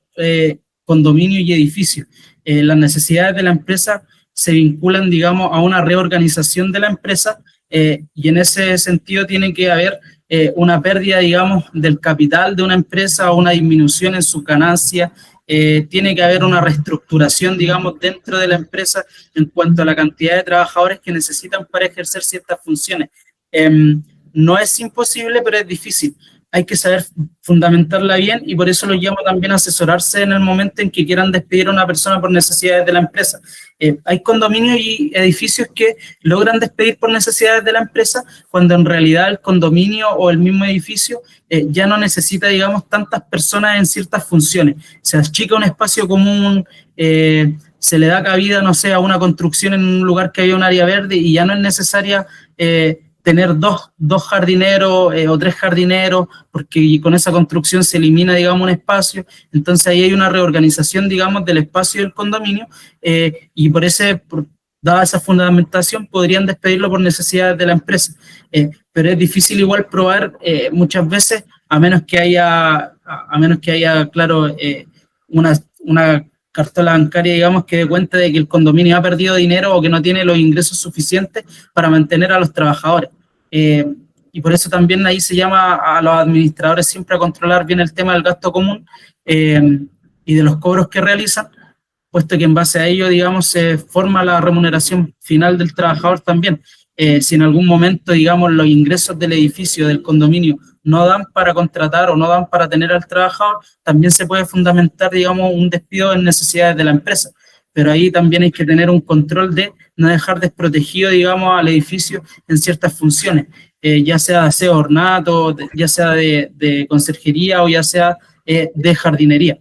condominios y edificios. Las necesidades de la empresa se vinculan, digamos, a una reorganización de la empresa, y en ese sentido tiene que haber una pérdida, digamos, del capital de una empresa o una disminución en sus ganancias. Tiene que haber una reestructuración, digamos, dentro de la empresa en cuanto a la cantidad de trabajadores que necesitan para ejercer ciertas funciones. No es imposible, pero es difícil. Hay que saber fundamentarla bien y por eso los llamo también a asesorarse en el momento en que quieran despedir a una persona por necesidades de la empresa. Hay condominios y edificios que logran despedir por necesidades de la empresa cuando en realidad el condominio o el mismo edificio ya no necesita, digamos, tantas personas en ciertas funciones. Se achica un espacio común, se le da cabida, no sé, a una construcción en un lugar que haya un área verde y ya no es necesaria tener dos jardineros o 3 jardineros, porque con esa construcción se elimina, digamos, un espacio. Entonces ahí hay una reorganización, digamos, del espacio del condominio, y dada esa fundamentación, podrían despedirlo por necesidades de la empresa. Pero es difícil igual probar muchas veces, a menos que haya, claro, una cartola bancaria, digamos, que dé cuenta de que el condominio ha perdido dinero o que no tiene los ingresos suficientes para mantener a los trabajadores. Y por eso también ahí se llama a los administradores siempre a controlar bien el tema del gasto común y de los cobros que realizan, puesto que en base a ello, digamos, se forma la remuneración final del trabajador también. Si en algún momento, digamos, los ingresos del edificio, del condominio, no dan para contratar o no dan para tener al trabajador, también se puede fundamentar, digamos, un despido en necesidades de la empresa. Pero ahí también hay que tener un control de no dejar desprotegido, digamos, al edificio en ciertas funciones, ya sea de aseo, ornato, ya sea de conserjería o ya sea de jardinería.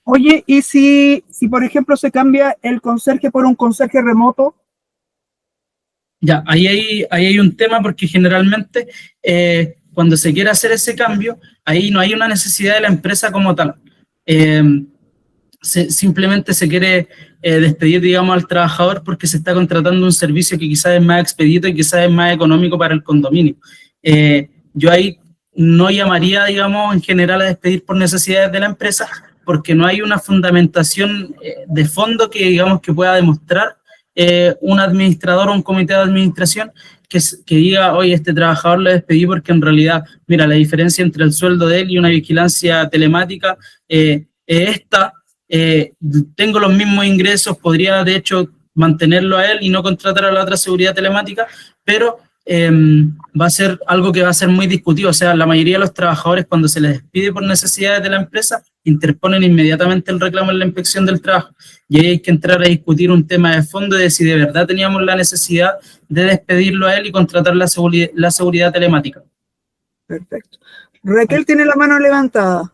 Oye, ¿y si, por ejemplo, se cambia el conserje por un conserje remoto? ¿Qué pasa ahí? ¿Hay algún tipo de sanción? Generalmente es muy difícil, la causal de necesidades de la empresa, si bien se utiliza bastante, Ya, ahí hay un tema porque generalmente cuando se quiere hacer ese cambio, ahí no hay una necesidad de la empresa como tal. Simplemente se quiere despedir, digamos, al trabajador porque se está contratando un servicio que quizás es más expedito y quizás es más económico para el condominio. Yo ahí no llamaría, digamos, en general a despedir por necesidades de la empresa, porque no hay una fundamentación de fondo que, digamos, que pueda demostrar un administrador o un comité de administración que diga, oye, este trabajador lo despedí porque en realidad, mira, la diferencia entre el sueldo de él y una vigilancia telemática es esta, tengo los mismos ingresos, podría de hecho mantenerlo a él y no contratar a la otra seguridad telemática, pero va a ser algo que va a ser muy discutido. O sea, la mayoría de los trabajadores, cuando se les despide por necesidades de la empresa, interponen inmediatamente el reclamo en la inspección del trabajo, y ahí hay que entrar a discutir un tema de fondo de si de verdad teníamos la necesidad de despedirlo a él y contratar la seguridad telemática. Perfecto. Raquel tiene la mano levantada.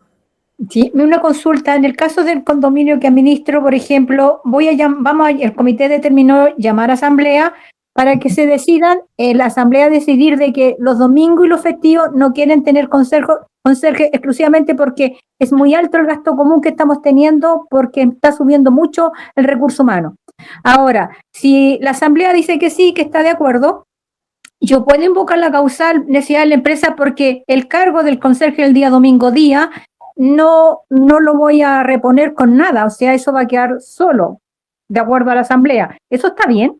Sí, una consulta. En el caso del condominio que administro, por ejemplo, el comité determinó llamar a asamblea para que se decidan, la asamblea decidir de que los domingos y los festivos no quieren tener conserje exclusivamente porque es muy alto el gasto común que estamos teniendo, porque está subiendo mucho el recurso humano. Ahora, si la asamblea dice que sí, que está de acuerdo, yo puedo invocar la causal necesidad de la empresa porque el cargo del conserje el día domingo no lo voy a reponer con nada, o sea, eso va a quedar solo, de acuerdo a la asamblea. ¿Eso está bien?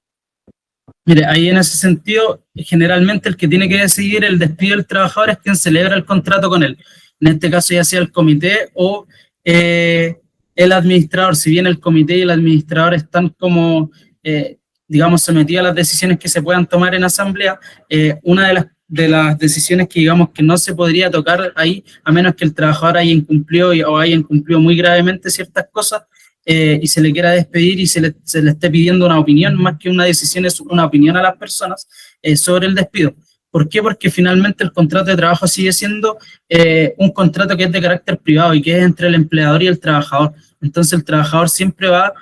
Mire, ahí en ese sentido, generalmente el que tiene que decidir el despido del trabajador es quien celebra el contrato con él. En este caso ya sea el comité o el administrador. Si bien el comité y el administrador están como, digamos, sometidos a las decisiones que se puedan tomar en asamblea, una de las decisiones que digamos que no se podría tocar ahí, a menos que el trabajador haya incumplido o haya incumplido muy gravemente ciertas cosas, y se le quiera despedir y se le esté pidiendo una opinión, más que una decisión, es una opinión a las personas sobre el despido. ¿Por qué? Porque finalmente el contrato de trabajo sigue siendo un contrato que es de carácter privado y que es entre el empleador y el trabajador. Entonces el trabajador siempre va,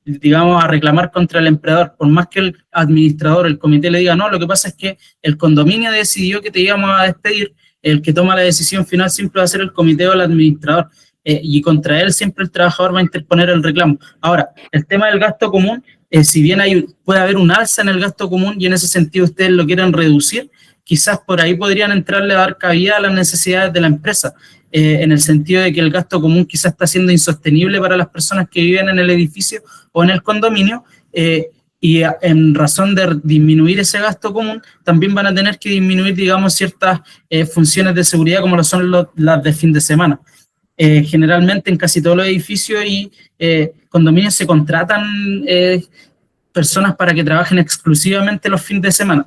digamos, a reclamar contra el empleador, por más que el administrador, el comité le diga, no, lo que pasa es que el condominio decidió que te íbamos a despedir, el que toma la decisión final siempre va a ser el comité o el administrador. Y contra él siempre el trabajador va a interponer el reclamo. Ahora, el tema del gasto común, si bien puede haber un alza en el gasto común y en ese sentido ustedes lo quieren reducir, quizás por ahí podrían entrarle a dar cabida a las necesidades de la empresa, en el sentido de que el gasto común quizás está siendo insostenible para las personas que viven en el edificio o en el condominio, y en razón de disminuir ese gasto común, también van a tener que disminuir, digamos, ciertas funciones de seguridad como lo son las de fin de semana. Generalmente en casi todos los edificios y condominios se contratan personas para que trabajen exclusivamente los fines de semana.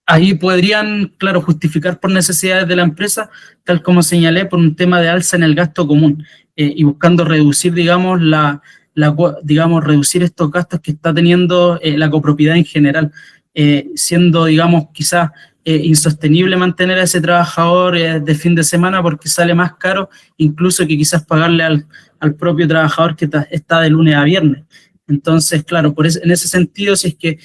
Ahí podrían, claro, justificar por necesidades de la empresa, tal como señalé, por un tema de alza en el gasto común, y buscando reducir, digamos, reducir estos gastos que está teniendo la copropiedad en general, siendo, digamos, quizás insostenible mantener a ese trabajador de fin de semana porque sale más caro incluso que quizás pagarle al propio trabajador que está de lunes a viernes. Entonces, claro, en ese sentido, si es que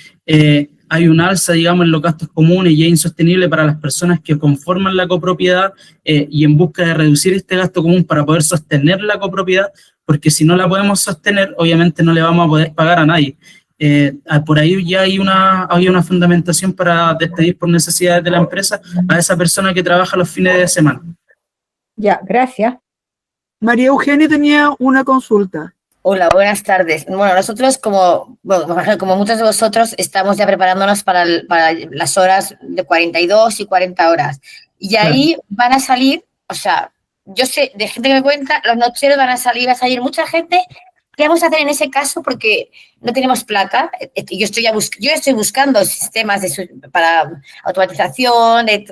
hay un alza, digamos, en los gastos comunes y es insostenible para las personas que conforman la copropiedad, y en busca de reducir este gasto común para poder sostener la copropiedad, porque si no la podemos sostener, obviamente no le vamos a poder pagar a nadie. Por ahí ya hay una fundamentación para despedir por necesidades de la empresa a esa persona que trabaja los fines de semana. Ya, gracias. María Eugenia tenía una consulta. Hola, buenas tardes. Bueno, nosotros como muchos de vosotros estamos ya preparándonos para las horas de 42 y 40 horas. Y ahí van a salir, o sea, yo sé de gente que me cuenta, los nocheros va a salir mucha gente. ¿Qué vamos a hacer en ese caso? Porque no tenemos plata. Yo estoy buscando sistemas para automatización, de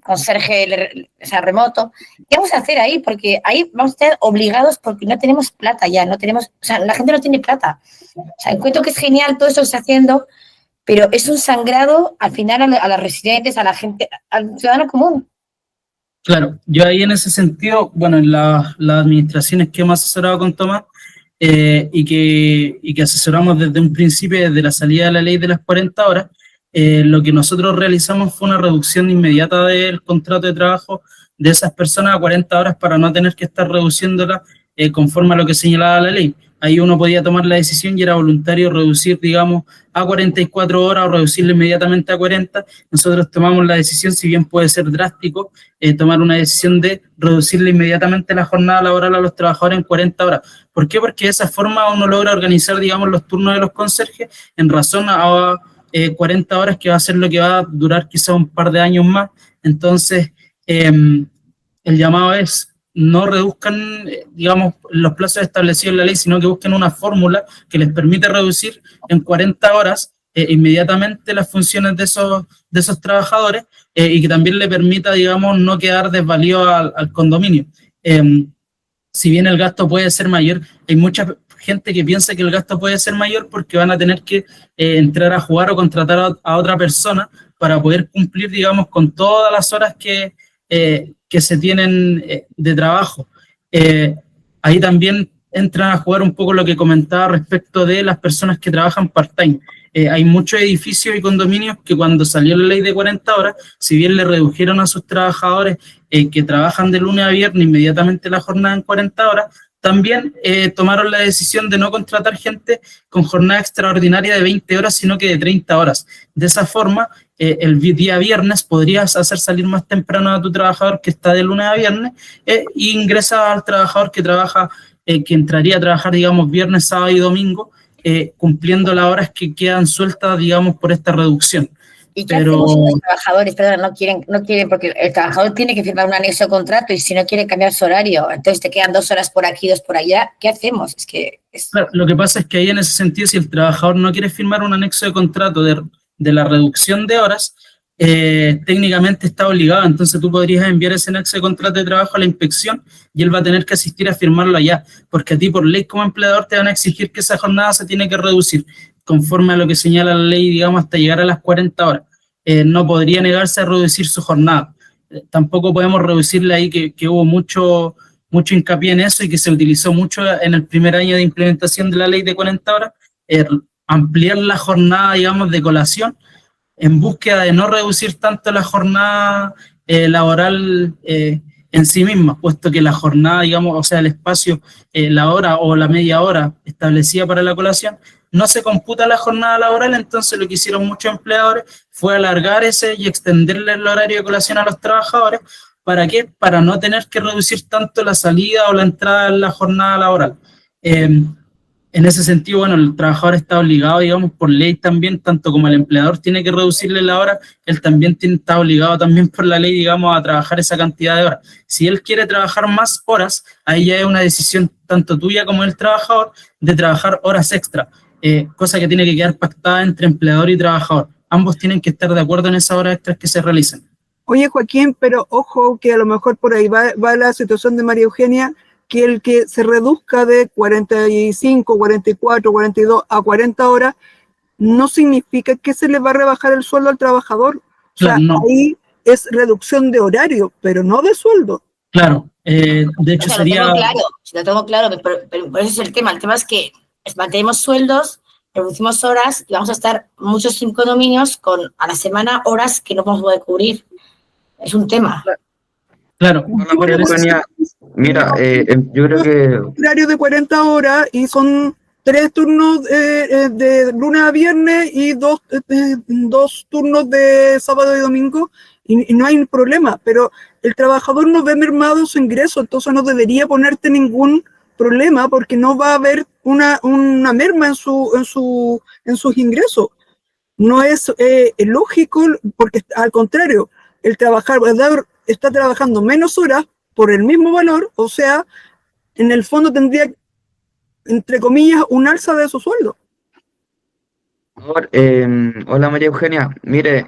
conserje, o sea, remoto. ¿Qué vamos a hacer ahí? Porque ahí vamos a estar obligados porque no tenemos plata ya, o sea, la gente no tiene plata. O sea, encuentro que es genial todo esto que se está haciendo, pero es un sangrado al final a los residentes, a la gente, al ciudadano común. Claro, yo ahí en ese sentido, bueno, en las administraciones que hemos asesorado con Tomás, y que asesoramos desde un principio, desde la salida de la ley de las 40 horas, lo que nosotros realizamos fue una reducción inmediata del contrato de trabajo de esas personas a 40 horas para no tener que estar reduciéndola conforme a lo que señalaba la ley. Ahí uno podía tomar la decisión y era voluntario reducir, digamos, a 44 horas o reducirlo inmediatamente a 40. Nosotros tomamos la decisión, si bien puede ser drástico, tomar una decisión de reducirle inmediatamente la jornada laboral a los trabajadores en 40 horas. ¿Por qué? Porque de esa forma uno logra organizar, digamos, los turnos de los conserjes en razón a 40 horas, que va a ser lo que va a durar quizá un par de años más. Entonces, el llamado es no reduzcan, digamos, los plazos establecidos en la ley, sino que busquen una fórmula que les permite reducir en 40 horas inmediatamente las funciones de esos trabajadores y que también le permita, digamos, no quedar desvalido al condominio. Si bien el gasto puede ser mayor, hay mucha gente que piensa que el gasto puede ser mayor porque van a tener que entrar a jugar o contratar a otra persona para poder cumplir, digamos, con todas las horas que se tienen de trabajo. Ahí también entran a jugar un poco lo que comentaba respecto de las personas que trabajan part-time. Hay muchos edificios y condominios que cuando salió la ley de 40 horas, si bien le redujeron a sus trabajadores que trabajan de lunes a viernes inmediatamente la jornada en 40 horas, también tomaron la decisión de no contratar gente con jornada extraordinaria de 20 horas, sino que de 30 horas. De esa forma, el día viernes podrías hacer salir más temprano a tu trabajador que está de lunes a viernes e ingresa al trabajador que trabaja, que entraría a trabajar, digamos, viernes, sábado y domingo, cumpliendo las horas que quedan sueltas, digamos, por esta reducción. ¿Y qué hacemos si los trabajadores, perdón, no quieren, porque el trabajador tiene que firmar un anexo de contrato y si no quiere cambiar su horario, entonces te quedan 2 horas por aquí, 2 por allá, ¿qué hacemos? Es que Claro, lo que pasa es que ahí en ese sentido, si el trabajador no quiere firmar un anexo de contrato de la reducción de horas, técnicamente está obligado, entonces tú podrías enviar ese anexo de contrato de trabajo a la inspección y él va a tener que asistir a firmarlo allá, porque a ti por ley como empleador te van a exigir que esa jornada se tiene que reducir conforme a lo que señala la ley, digamos, hasta llegar a las 40 horas. No podría negarse a reducir su jornada. Tampoco podemos reducirle ahí que hubo mucho hincapié en eso y que se utilizó mucho en el primer año de implementación de la ley de 40 horas, ampliar la jornada, digamos, de colación en búsqueda de no reducir tanto la jornada laboral en sí misma, puesto que la jornada, digamos, o sea, el espacio, la hora o la media hora establecida para la colación, no se computa la jornada laboral, entonces lo que hicieron muchos empleadores fue alargar ese y extenderle el horario de colación a los trabajadores. ¿Para qué? Para no tener que reducir tanto la salida o la entrada en la jornada laboral. En ese sentido, bueno, el trabajador está obligado, digamos, por ley también, tanto como el empleador tiene que reducirle la hora, él también está obligado también por la ley, digamos, a trabajar esa cantidad de horas. Si él quiere trabajar más horas, ahí ya es una decisión tanto tuya como del trabajador de trabajar horas extra, cosa que tiene que quedar pactada entre empleador y trabajador. Ambos tienen que estar de acuerdo en esas horas extras que se realicen. Oye, Joaquín, pero ojo que a lo mejor por ahí va la situación de María Eugenia, que el que se reduzca de 45, 44, 42 a 40 horas no significa que se le va a rebajar el sueldo al trabajador. O sea, no. Ahí es reducción de horario, pero no de sueldo. Claro, de hecho o sea, sería... Lo tengo claro, pero ese es el tema. El tema es que mantenemos sueldos, reducimos horas y vamos a estar muchos condominios con a la semana horas que no vamos a poder cubrir. Es un tema. Claro. Mira, yo creo que... Horario de 40 horas y son 3 turnos de lunes a viernes y 2 turnos de sábado y domingo y no hay problema, pero el trabajador no ve mermado su ingreso, entonces no debería ponerte ningún problema porque no va a haber una merma en sus ingresos. No es lógico porque al contrario, el trabajador está trabajando menos horas por el mismo valor, o sea, en el fondo tendría, entre comillas, un alza de su sueldo. Hola María Eugenia, mire,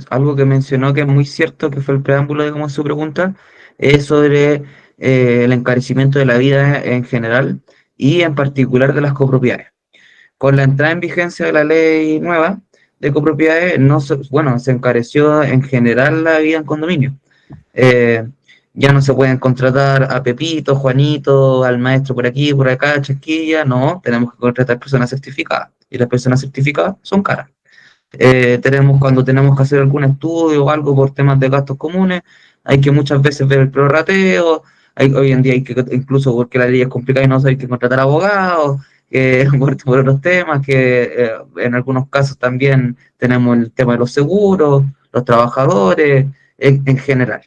algo que mencionó que es muy cierto, que fue el preámbulo de como su pregunta, es sobre el encarecimiento de la vida en general y en particular de las copropiedades. Con la entrada en vigencia de la ley nueva de copropiedades, se encareció en general la vida en condominio. ya no se pueden contratar a Pepito, Juanito, al maestro por aquí, por acá, Chasquilla, no, tenemos que contratar personas certificadas, y las personas certificadas son caras. Cuando tenemos que hacer algún estudio o algo por temas de gastos comunes, hay que muchas veces ver el prorrateo, hoy en día hay que, incluso porque la ley es complicada y no hay que contratar abogados, por otros temas, que en algunos casos también tenemos el tema de los seguros, los trabajadores, en general.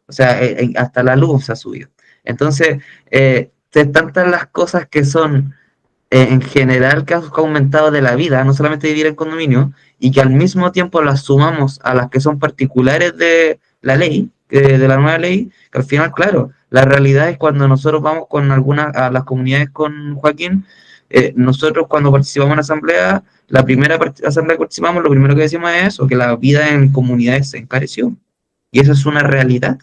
O sea, hasta la luz se ha subido. Entonces, tantas las cosas que son en general que ha aumentado de la vida, no solamente vivir en condominio, y que al mismo tiempo las sumamos a las que son particulares de la ley, de la nueva ley, que al final, claro, la realidad es cuando nosotros vamos con a las comunidades con Joaquín, nosotros cuando participamos en asamblea, la primera asamblea que participamos, lo primero que decimos es eso, que la vida en comunidades se encareció, y eso es una realidad.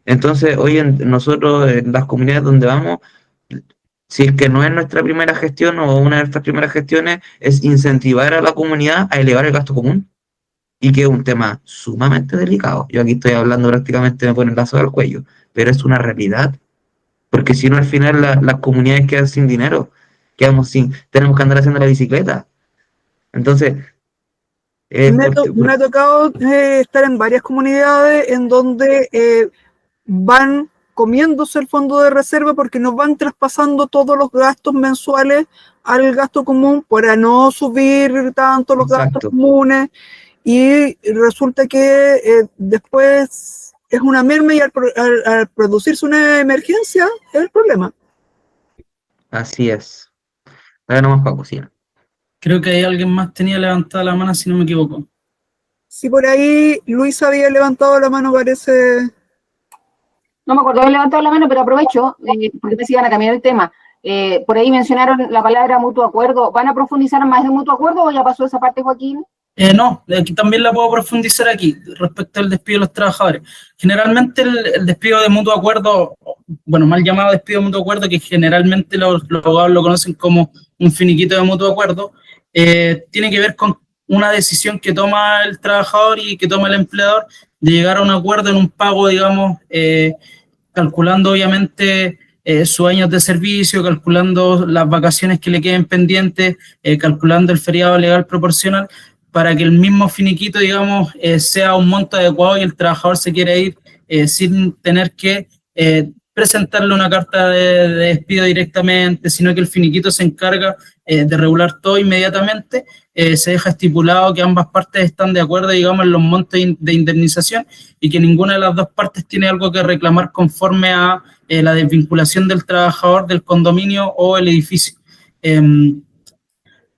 Entonces, hoy nosotros, en las comunidades donde vamos, si es que no es nuestra primera gestión o una de nuestras primeras gestiones, es incentivar a la comunidad a elevar el gasto común, y que es un tema sumamente delicado. Yo aquí estoy hablando prácticamente, me ponen la soga al cuello, pero es una realidad, porque si no al final las comunidades quedan sin dinero, tenemos que andar haciendo la bicicleta. Entonces, me ha tocado estar en varias comunidades en donde van comiéndose el fondo de reserva porque nos van traspasando todos los gastos mensuales al gasto común para no subir tanto los gastos comunes, y resulta que después es una merma, y al producirse una emergencia es el problema. Así es. Ahora nomás para cocina. Creo que hay alguien más tenía levantada la mano, si no me equivoco. Sí, por ahí Luis había levantado la mano, parece. No me acuerdo de haber levantado la mano, pero aprovecho, porque me iban a cambiar el tema. Por ahí mencionaron la palabra mutuo acuerdo. ¿Van a profundizar más de mutuo acuerdo o ya pasó esa parte, Joaquín? No, también la puedo profundizar aquí, respecto al despido de los trabajadores. Generalmente el despido de mutuo acuerdo, bueno, mal llamado despido de mutuo acuerdo, que generalmente los abogados lo conocen como un finiquito de mutuo acuerdo, tiene que ver con una decisión que toma el trabajador y que toma el empleador de llegar a un acuerdo en un pago, digamos, calculando obviamente sus años de servicio, calculando las vacaciones que le queden pendientes, calculando el feriado legal proporcional, para que el mismo finiquito, digamos, sea un monto adecuado y el trabajador se quiera ir sin tener que presentarle una carta de despido directamente, sino que el finiquito se encarga de regular todo inmediatamente. Se deja estipulado que ambas partes están de acuerdo, digamos, en los montos de indemnización, y que ninguna de las dos partes tiene algo que reclamar conforme a la desvinculación del trabajador del condominio o el edificio.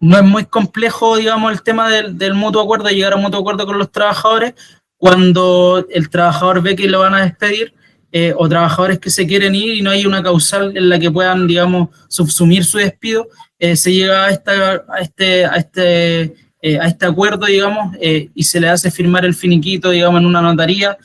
No es muy complejo, digamos, el tema del mutuo acuerdo, llegar a un mutuo acuerdo con los trabajadores cuando el trabajador ve que lo van a despedir, o trabajadores que se quieren ir y no hay una causal en la que puedan, digamos, subsumir su despido. Se llega a este acuerdo, digamos, y se le hace firmar el finiquito, digamos, en una notaría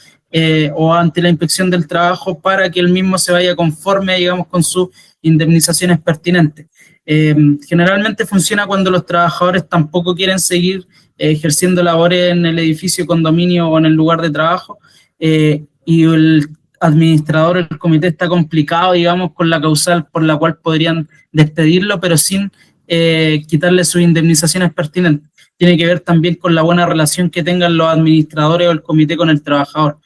o ante la inspección del trabajo, para que el mismo se vaya conforme, digamos, con sus indemnizaciones pertinentes. Generalmente funciona cuando los trabajadores tampoco quieren seguir ejerciendo labores en el edificio, condominio o en el lugar de trabajo, y el administrador, el comité, está complicado, digamos, con la causal por la cual podrían despedirlo, pero sin quitarle sus indemnizaciones pertinentes. Tiene que ver también con la buena relación que tengan los administradores o el comité con el trabajador.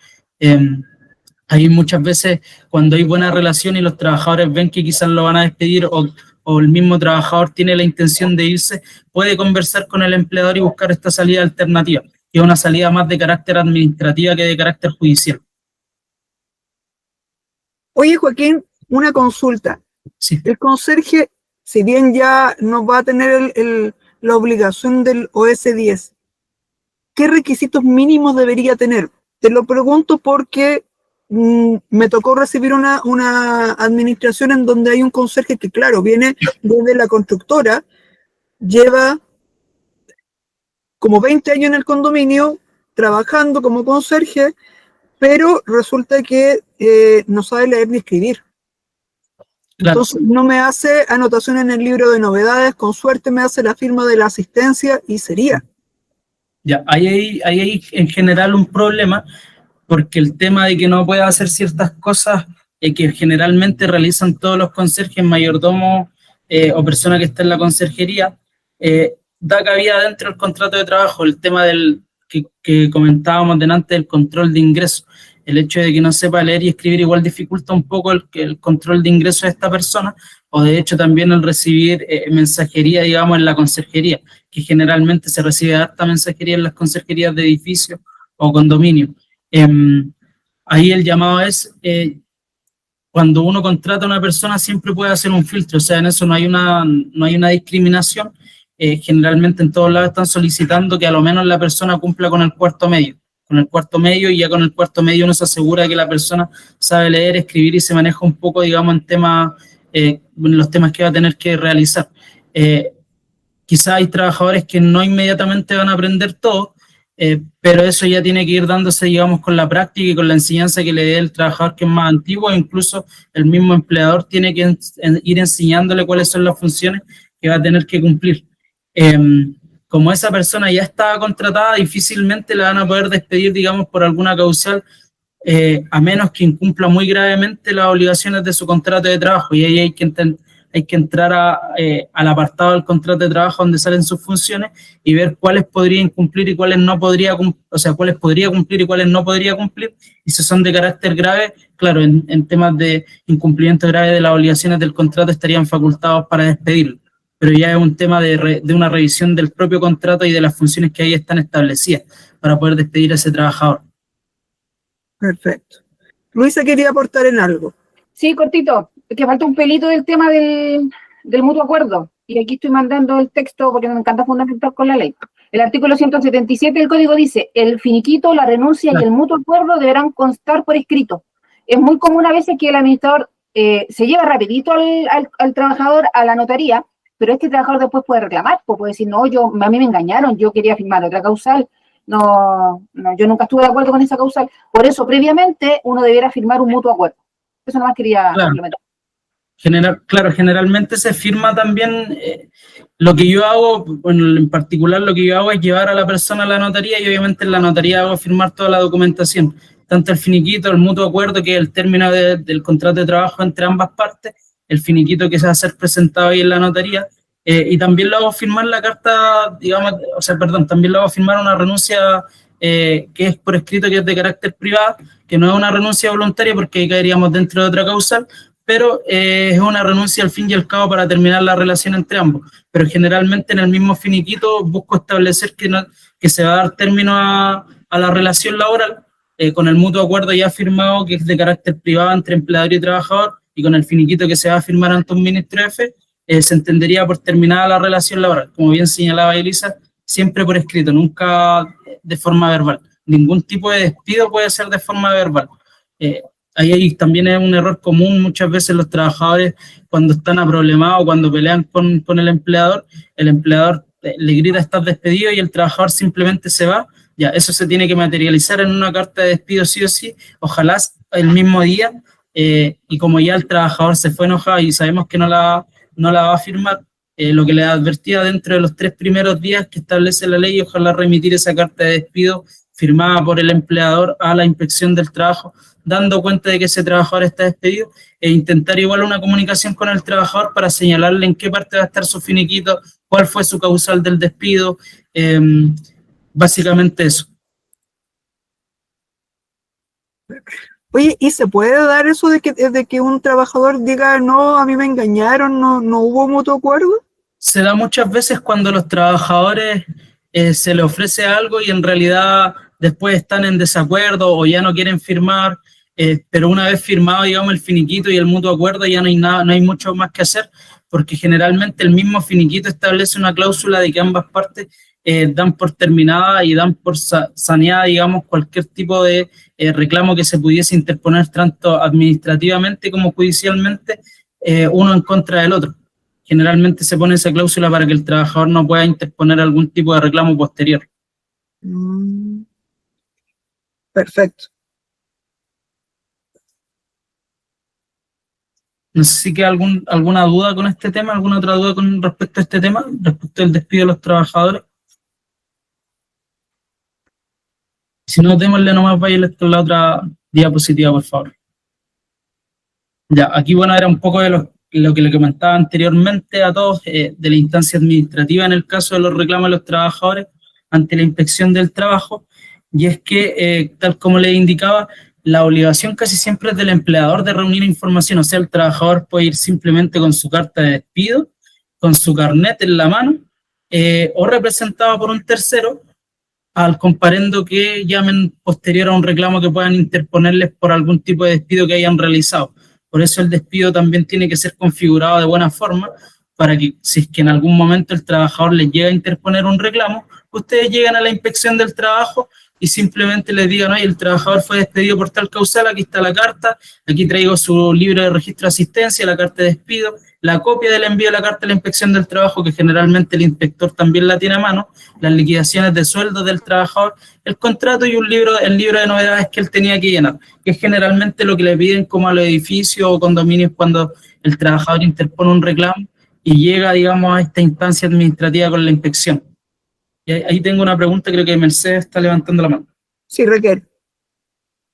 Hay muchas veces cuando hay buena relación y los trabajadores ven que quizás lo van a despedir, o el mismo trabajador tiene la intención de irse, puede conversar con el empleador y buscar esta salida alternativa, que es una salida más de carácter administrativa que de carácter judicial. Oye, Joaquín, una consulta. Sí. El conserje, si bien ya no va a tener la obligación del OS10, ¿qué requisitos mínimos debería tener? Te lo pregunto porque me tocó recibir una administración en donde hay un conserje que, claro, viene desde la constructora, lleva como 20 años en el condominio, trabajando como conserje, pero resulta que no sabe leer ni escribir. Claro. Entonces no me hace anotación en el libro de novedades, con suerte me hace la firma de la asistencia y sería. Ya, ahí hay en general un problema, porque el tema de que no pueda hacer ciertas cosas que generalmente realizan todos los conserjes, mayordomos o persona que está en la conserjería, da cabida dentro del contrato de trabajo el tema del que comentábamos delante del control de ingresos. El hecho de que no sepa leer y escribir igual dificulta un poco el control de ingresos de esta persona, o de hecho también el recibir mensajería, digamos, en la conserjería, que generalmente se recibe harta mensajería en las conserjerías de edificios o condominios. Ahí el llamado es, cuando uno contrata a una persona siempre puede hacer un filtro, o sea, en eso no hay una discriminación. Generalmente en todos lados están solicitando que a lo menos la persona cumpla con el cuarto medio, y ya con el cuarto medio uno se asegura que la persona sabe leer, escribir y se maneja un poco, digamos, en temas, los temas que va a tener que realizar. Quizás hay trabajadores que no inmediatamente van a aprender todo, pero eso ya tiene que ir dándose, digamos, con la práctica y con la enseñanza que le dé el trabajador que es más antiguo, e incluso el mismo empleador tiene que ir enseñándole cuáles son las funciones que va a tener que cumplir. Como esa persona ya estaba contratada, difícilmente la van a poder despedir, digamos, por alguna causal, a menos que incumpla muy gravemente las obligaciones de su contrato de trabajo, y ahí hay que entrar al apartado del contrato de trabajo donde salen sus funciones y ver cuáles podría incumplir y cuáles no podría, o sea, cuáles podría cumplir y cuáles no podría cumplir, y si son de carácter grave, claro, en temas de incumplimiento grave de las obligaciones del contrato estarían facultados para despedirlo, pero ya es un tema de una revisión del propio contrato y de las funciones que ahí están establecidas para poder despedir a ese trabajador. Perfecto. Luisa quería aportar en algo. Sí, cortito, que falta un pelito del tema del mutuo acuerdo. Y aquí estoy mandando el texto porque me encanta fundamentar con la ley. El artículo 177 del código dice: el finiquito, la renuncia y el mutuo acuerdo deberán constar por escrito. Es muy común a veces que el administrador se lleva rapidito al trabajador a la notaría, pero este trabajador después puede reclamar, puede decir, no, a mí me engañaron, yo quería firmar otra causal, no, yo nunca estuve de acuerdo con esa causal. Por eso, previamente, uno debiera firmar un mutuo acuerdo. Eso nomás quería complementar. Generalmente se firma también, lo que yo hago, bueno, en particular lo que yo hago es llevar a la persona a la notaría, y obviamente en la notaría hago firmar toda la documentación, tanto el finiquito, el mutuo acuerdo, que es el término del contrato de trabajo entre ambas partes, el finiquito que se va a ser presentado ahí en la notaría, y también lo hago firmar la carta, digamos, también lo hago firmar una renuncia que es por escrito, que es de carácter privado, que no es una renuncia voluntaria porque ahí caeríamos dentro de otra causal, pero es una renuncia al fin y al cabo para terminar la relación entre ambos. Pero generalmente en el mismo finiquito busco establecer que se va a dar término a la relación laboral, con el mutuo acuerdo ya firmado, que es de carácter privado entre empleador y trabajador, y con el finiquito que se va a firmar ante un ministro jefe, se entendería por terminada la relación laboral. Como bien señalaba Elisa, siempre por escrito, nunca de forma verbal. Ningún tipo de despido puede ser de forma verbal. Ahí también es un error común muchas veces los trabajadores cuando están aproblemados, cuando pelean con el empleador le grita estás despedido y el trabajador simplemente se va. Ya, eso se tiene que materializar en una carta de despido sí o sí, ojalá el mismo día, y como ya el trabajador se fue enojado y sabemos que no la va a firmar, lo que le advertía dentro de los 3 primeros días que establece la ley, ojalá remitir esa carta de despido firmada por el empleador a la inspección del trabajo, dando cuenta de que ese trabajador está despedido, e intentar igual una comunicación con el trabajador para señalarle en qué parte va a estar su finiquito, cuál fue su causal del despido, básicamente eso. Oye, ¿y se puede dar eso de que un trabajador diga, no, a mí me engañaron, no hubo mutuo acuerdo? Se da muchas veces cuando los trabajadores se les ofrece algo y en realidad después están en desacuerdo o ya no quieren firmar, pero una vez firmado, digamos, el finiquito y el mutuo acuerdo, ya no hay mucho más que hacer, porque generalmente el mismo finiquito establece una cláusula de que ambas partes dan por terminada y dan por saneada, digamos, cualquier tipo de reclamo que se pudiese interponer tanto administrativamente como judicialmente, uno en contra del otro. Generalmente se pone esa cláusula para que el trabajador no pueda interponer algún tipo de reclamo posterior. Perfecto. No sé si queda alguna duda con este tema, alguna otra duda con respecto a este tema, respecto al despido de los trabajadores. Si no, démosle nomás Violet con la otra diapositiva, por favor. Ya, aquí bueno, era un poco de lo que le comentaba anteriormente a todos, de la instancia administrativa en el caso de los reclamos de los trabajadores ante la inspección del trabajo, y es que, tal como les indicaba, la obligación casi siempre es del empleador de reunir información, o sea, el trabajador puede ir simplemente con su carta de despido, con su carnet en la mano, o representado por un tercero, al comparendo que llamen posterior a un reclamo que puedan interponerles por algún tipo de despido que hayan realizado. Por eso el despido también tiene que ser configurado de buena forma, para que si es que en algún momento el trabajador les llega a interponer un reclamo, ustedes llegan a la inspección del trabajo y simplemente les digan, oye, el trabajador fue despedido por tal causal, aquí está la carta, aquí traigo su libro de registro de asistencia, la carta de despido, la copia del envío de la carta a la inspección del trabajo, que generalmente el inspector también la tiene a mano, las liquidaciones de sueldo del trabajador, el contrato y el libro de novedades que él tenía que llenar, que es generalmente lo que le piden como a los edificios o condominios cuando el trabajador interpone un reclamo y llega, digamos, a esta instancia administrativa con la inspección. Y ahí tengo una pregunta, creo que Mercedes está levantando la mano. Sí, Raquel.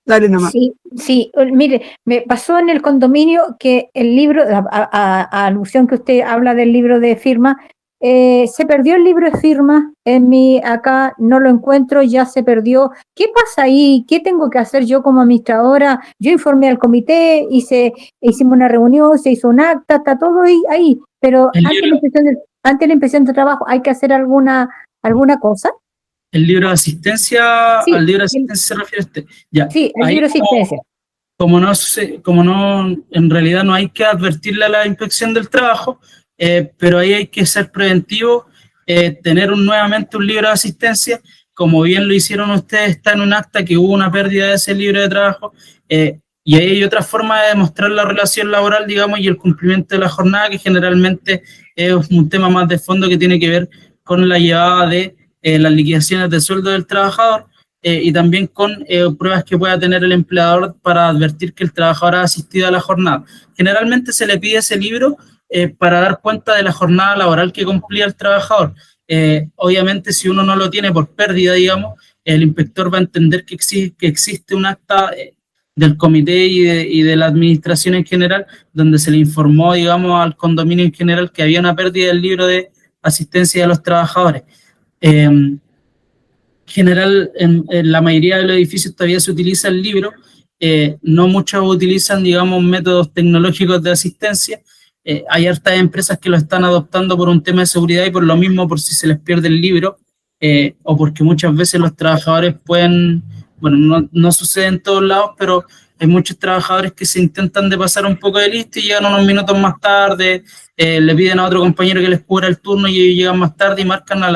Dale nomás. Sí, mire, me pasó en el condominio que el libro, a alusión que usted habla del libro de firma, se perdió el libro de firma, acá no lo encuentro, ya se perdió. ¿Qué pasa ahí? ¿Qué tengo que hacer yo como administradora? Yo informé al comité, hicimos una reunión, se hizo un acta, está todo ahí, pero antes de la inspección de trabajo, ¿hay que hacer alguna cosa? ¿El libro de asistencia? Sí, ¿Al libro de asistencia se refiere usted? Ya. Sí, el libro de asistencia. Como no, en realidad no hay que advertirle a la inspección del trabajo, pero ahí hay que ser preventivo, tener nuevamente un libro de asistencia, como bien lo hicieron ustedes, está en un acta que hubo una pérdida de ese libro de trabajo, y ahí hay otra forma de demostrar la relación laboral, digamos, y el cumplimiento de la jornada, que generalmente es un tema más de fondo que tiene que ver con la llevada de las liquidaciones de sueldo del trabajador, y también con pruebas que pueda tener el empleador para advertir que el trabajador ha asistido a la jornada. Generalmente se le pide ese libro para dar cuenta de la jornada laboral que cumplía el trabajador. Obviamente, si uno no lo tiene por pérdida, digamos, el inspector va a entender que existe un acta del comité y de la administración en general, donde se le informó, digamos, al condominio en general que había una pérdida del libro de asistencia de los trabajadores. General, en la mayoría de los edificios todavía se utiliza el libro, no muchos utilizan, digamos, métodos tecnológicos de asistencia. Hay hartas empresas que lo están adoptando por un tema de seguridad y por lo mismo, por si se les pierde el libro, o porque muchas veces los trabajadores pueden, bueno, no sucede en todos lados, pero hay muchos trabajadores que se intentan de pasar un poco de listo y llegan unos minutos más tarde, le piden a otro compañero que les cubra el turno y ellos llegan más tarde y marcan a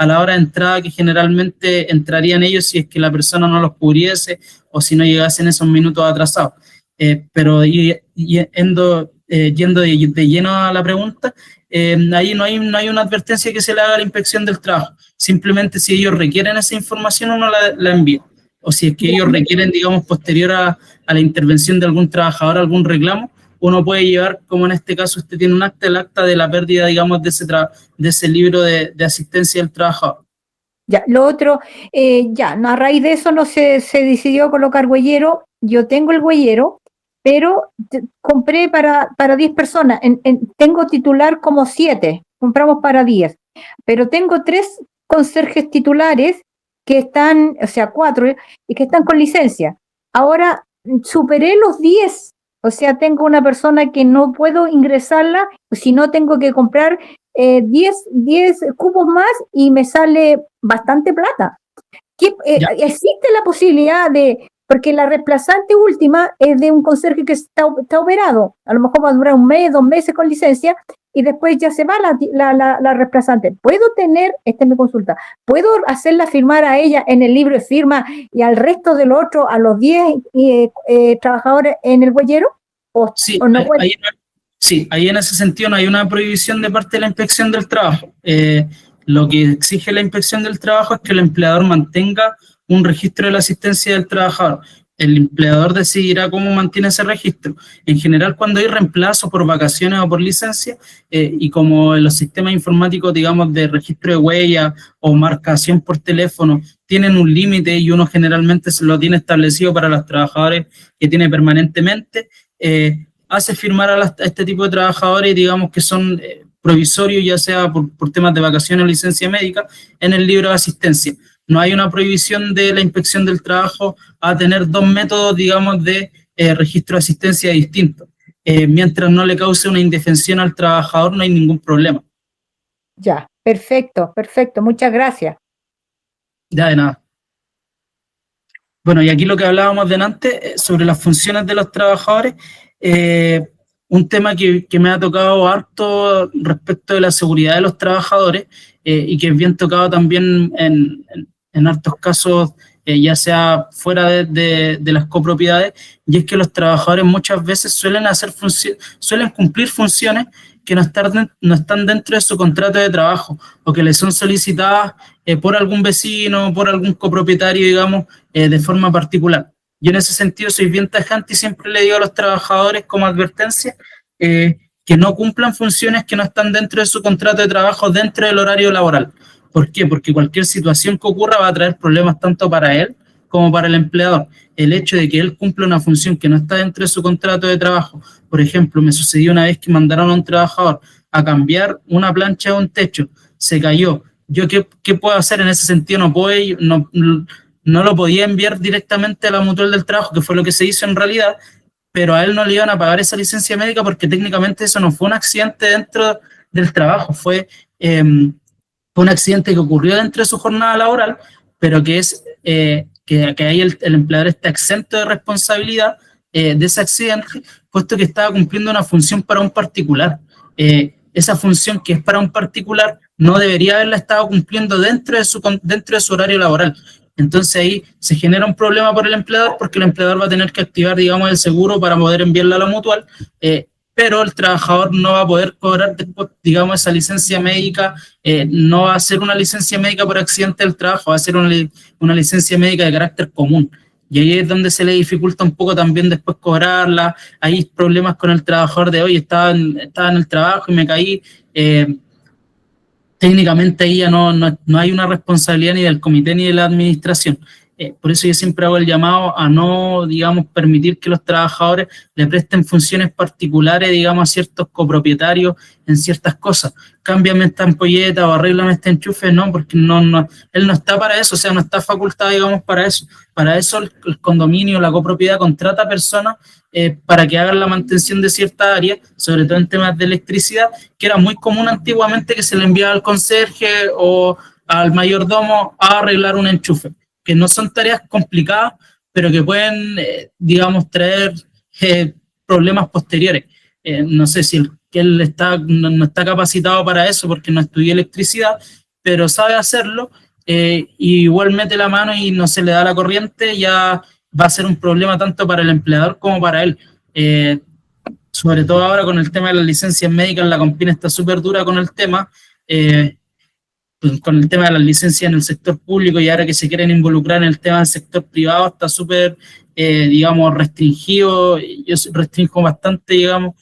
la hora de entrada que generalmente entrarían ellos si es que la persona no los cubriese o si no llegasen esos minutos atrasados. Pero yendo de lleno a la pregunta, ahí no hay una advertencia que se le haga a la inspección del trabajo. Simplemente si ellos requieren esa información, uno la envía. O si es que ellos requieren, digamos, posterior a la intervención de algún trabajador, algún reclamo, uno puede llevar, como en este caso usted tiene un acta, el acta de la pérdida, digamos, de ese libro de asistencia del trabajador. Ya, lo otro, a raíz de eso no se decidió colocar huellero. Yo tengo el huellero, pero compré para 10 personas. Tengo titular como 7, compramos para 10. Pero tengo 3 conserjes titulares que están, o sea, 4, y que están con licencia. Ahora superé los 10. O sea, tengo una persona que no puedo ingresarla, si no tengo que comprar 10 cupos más y me sale bastante plata. ¿Existe la posibilidad porque la reemplazante última es de un conserje que está operado, a lo mejor va a durar 1 mes, 2 meses con licencia, y después ya se va la reemplazante? ¿Puedo tener, esta es mi consulta, puedo hacerla firmar a ella en el libro de firma y al resto del otro, a los 10 trabajadores en el huellero? Sí, ¿o no puede? Ahí en ese sentido no hay una prohibición de parte de la inspección del trabajo. Lo que exige la inspección del trabajo es que el empleador mantenga un registro de la asistencia del trabajador. el empleador decidirá cómo mantiene ese registro. En general, cuando hay reemplazo por vacaciones o por licencia, y como en los sistemas informáticos, digamos, de registro de huella o marcación por teléfono, tienen un límite y uno generalmente se lo tiene establecido para los trabajadores que tiene permanentemente, hace firmar a este tipo de trabajadores, digamos, que son provisorios, ya sea por temas de vacaciones o licencia médica, en el libro de asistencia. No hay una prohibición de la inspección del trabajo a tener dos métodos, digamos, de registro de asistencia distintos. Mientras no le cause una indefensión al trabajador, no hay ningún problema. Ya, perfecto, perfecto. Muchas gracias. Ya, de nada. Bueno, y aquí lo que hablábamos delante sobre las funciones de los trabajadores, un tema que me ha tocado harto respecto de la seguridad de los trabajadores, y que es bien tocado también en hartos casos, ya sea fuera de las copropiedades, y es que los trabajadores muchas veces suelen cumplir funciones que no están dentro de su contrato de trabajo, o que les son solicitadas por algún vecino, por algún copropietario, digamos, de forma particular. Yo en ese sentido soy bien tajante y siempre le digo a los trabajadores como advertencia que no cumplan funciones que no están dentro de su contrato de trabajo dentro del horario laboral. ¿Por qué? Porque cualquier situación que ocurra va a traer problemas tanto para él como para el empleador. El hecho de que él cumpla una función que no está dentro de su contrato de trabajo, por ejemplo, me sucedió una vez que mandaron a un trabajador a cambiar una plancha de un techo, se cayó. ¿Yo qué puedo hacer en ese sentido? No lo podía enviar directamente a la mutual del trabajo, que fue lo que se hizo en realidad, pero a él no le iban a pagar esa licencia médica porque técnicamente eso no fue un accidente dentro del trabajo, fue un accidente que ocurrió dentro de su jornada laboral, pero que es que ahí el empleador está exento de responsabilidad de ese accidente, puesto que estaba cumpliendo una función para un particular. Esa función que es para un particular no debería haberla estado cumpliendo dentro de su horario laboral. Entonces ahí se genera un problema para el empleador, porque el empleador va a tener que activar, digamos, el seguro para poder enviarla a la mutual, pero el trabajador no va a poder cobrar después, digamos, esa licencia médica, no va a ser una licencia médica por accidente del trabajo, va a ser una licencia médica de carácter común. Y ahí es donde se le dificulta un poco también después cobrarla. Hay problemas con el trabajador de hoy, estaba en el trabajo y me caí. Técnicamente ahí ya no hay una responsabilidad ni del comité ni de la administración. Por eso yo siempre hago el llamado a no, digamos, permitir que los trabajadores le presten funciones particulares, digamos, a ciertos copropietarios en ciertas cosas. Cámbiame esta ampolleta o arréglame este enchufe, no, porque él no está para eso, o sea, no está facultado, digamos, para eso. Para eso el condominio, la copropiedad contrata personas para que hagan la mantención de cierta área, sobre todo en temas de electricidad, que era muy común antiguamente que se le enviaba al conserje o al mayordomo a arreglar un enchufe, que no son tareas complicadas, pero que pueden, digamos, traer problemas posteriores. No sé si él no está capacitado para eso porque no estudió electricidad, pero sabe hacerlo, y igual mete la mano y no se le da la corriente, ya va a ser un problema tanto para el empleador como para él. Sobre todo ahora con el tema de las licencias médicas, la Compine está súper dura con el tema, con el tema de las licencias en el sector público, y ahora que se quieren involucrar en el tema del sector privado está súper, digamos, restringido. Yo restringo bastante, digamos,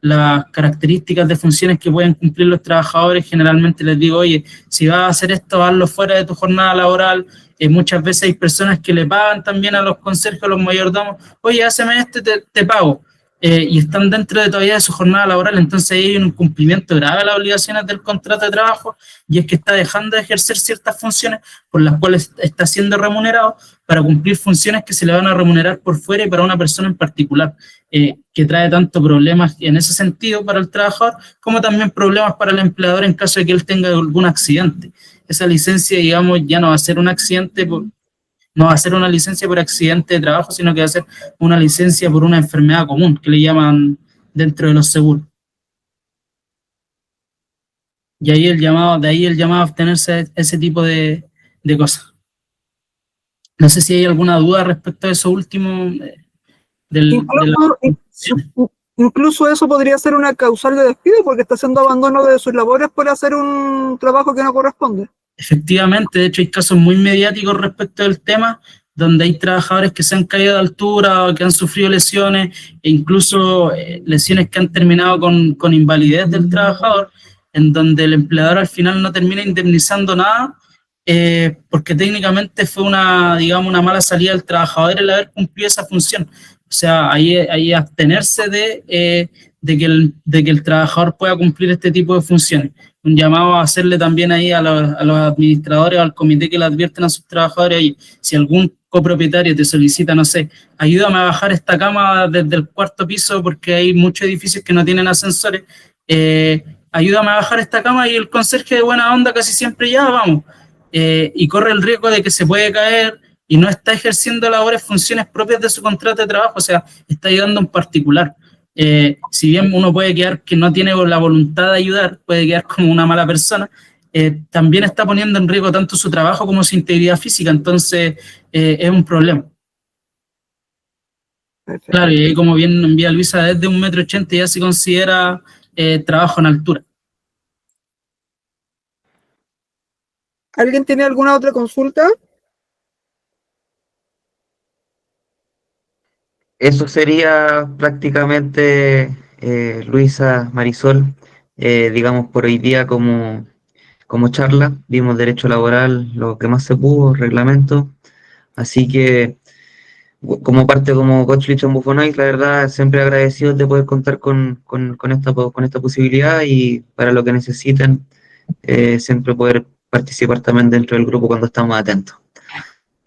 las características de funciones que pueden cumplir los trabajadores. Generalmente les digo, oye, si vas a hacer esto, hazlo fuera de tu jornada laboral. Muchas veces hay personas que le pagan también a los conserjes, a los mayordomos, oye, hazme esto, te pago. Y están dentro de todavía de su jornada laboral, entonces hay un incumplimiento grave de las obligaciones del contrato de trabajo, y es que está dejando de ejercer ciertas funciones por las cuales está siendo remunerado para cumplir funciones que se le van a remunerar por fuera y para una persona en particular, que trae tanto problemas en ese sentido para el trabajador, como también problemas para el empleador en caso de que él tenga algún accidente. Esa licencia, digamos, ya no va a ser un accidente no va a ser una licencia por accidente de trabajo, sino que va a ser una licencia por una enfermedad común, que le llaman dentro de los seguros. Y ahí de ahí el llamado a abstenerse ese tipo de cosas. No sé si hay alguna duda respecto a eso último. Incluso eso podría ser una causal de despido, porque está haciendo abandono de sus labores por hacer un trabajo que no corresponde. Efectivamente, de hecho hay casos muy mediáticos respecto del tema, donde hay trabajadores que se han caído de altura o que han sufrido lesiones, e incluso lesiones que han terminado con invalidez del trabajador, en donde el empleador al final no termina indemnizando nada, porque técnicamente fue digamos, una mala salida del trabajador el haber cumplido esa función. O sea, ahí abstenerse de que el trabajador pueda cumplir este tipo de funciones. Un llamado a hacerle también ahí a los administradores o al comité que le advierten a sus trabajadores, ahí, si algún copropietario te solicita, no sé, ayúdame a bajar esta cama desde el 4º piso porque hay muchos edificios que no tienen ascensores, ayúdame a bajar esta cama, y el conserje de buena onda casi siempre ya, vamos, y corre el riesgo de que se puede caer y no está ejerciendo labores, funciones propias de su contrato de trabajo, o sea, está ayudando en particular. Si bien uno puede quedar que no tiene la voluntad de ayudar, puede quedar como una mala persona, también está poniendo en riesgo tanto su trabajo como su integridad física, entonces es un problema. Perfecto. Claro, y ahí como bien envía Luisa, desde 1,80 m ya se considera trabajo en altura. ¿Alguien tiene alguna otra consulta? Eso sería prácticamente, Luisa, Marisol, digamos por hoy día como charla. Vimos derecho laboral, lo que más se pudo, reglamento. Así que, como parte como Coach Lichon Bufonais, la verdad, siempre agradecido de poder contar con esta posibilidad, y para lo que necesiten, siempre poder participar también dentro del grupo cuando estamos atentos.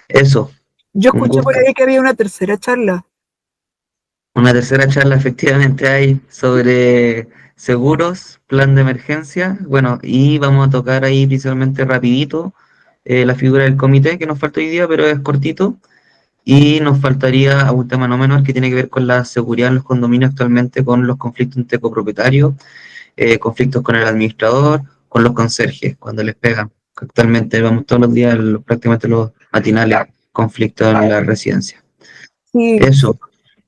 Eso, Yo un escuché por gusto. ahí que había una tercera charla. Una tercera charla efectivamente hay sobre seguros, plan de emergencia, bueno, y vamos a tocar ahí principalmente rapidito la figura del comité que nos falta hoy día, pero es cortito, y nos faltaría un tema no menor que tiene que ver con la seguridad en los condominios actualmente, con los conflictos entre copropietarios, conflictos con el administrador, con los conserjes, cuando les pegan. Actualmente vamos todos los días, prácticamente los matinales, conflictos en la residencia. Sí, Eso.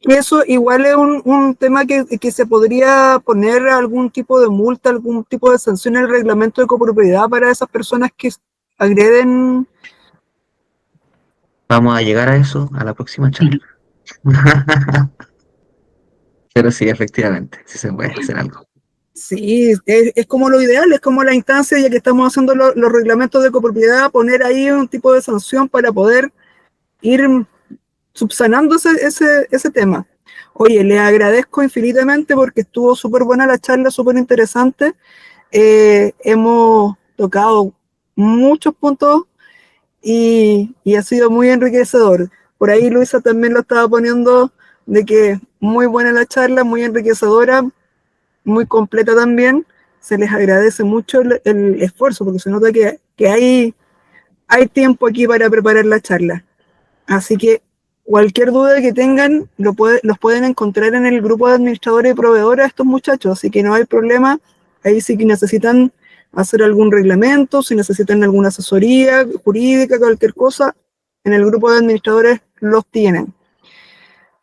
y eso igual es un tema que se podría poner algún tipo de multa, algún tipo de sanción en el reglamento de copropiedad para esas personas que agreden. Vamos a llegar a eso a la próxima charla. Pero sí, efectivamente, sí se puede hacer algo. Sí, es como lo ideal, es como la instancia, ya que estamos haciendo los reglamentos de copropiedad, poner ahí un tipo de sanción para poder ir subsanando ese tema. Oye, les agradezco infinitamente porque estuvo súper buena la charla, súper interesante. Hemos tocado muchos puntos y ha sido muy enriquecedor. Por ahí Luisa también lo estaba poniendo de que muy buena la charla, muy enriquecedora, muy completa también. Se les agradece mucho el esfuerzo porque se nota que hay tiempo aquí para preparar la charla. Así que cualquier duda que tengan los pueden encontrar en el grupo de administradores y proveedores, estos muchachos, así que no hay problema. Ahí sí que necesitan hacer algún reglamento, si necesitan alguna asesoría jurídica, cualquier cosa, en el grupo de administradores los tienen.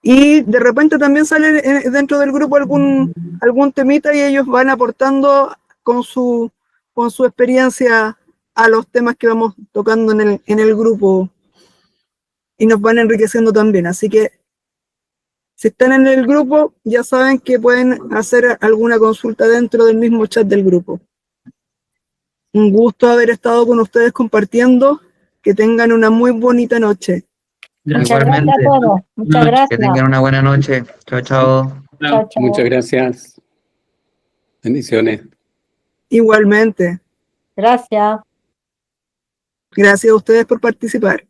Y de repente también sale dentro del grupo algún temita y ellos van aportando con su experiencia a los temas que vamos tocando en el grupo y nos van enriqueciendo también. Así que si están en el grupo, ya saben que pueden hacer alguna consulta dentro del mismo chat del grupo. Un gusto haber estado con ustedes compartiendo. Que tengan una muy bonita noche. Muchas Igualmente, gracias a todos. Muchas que gracias. tengan una buena noche. Chao, chao. Chao, chao. Muchas gracias. Bendiciones. Igualmente. Gracias. Gracias a ustedes por participar.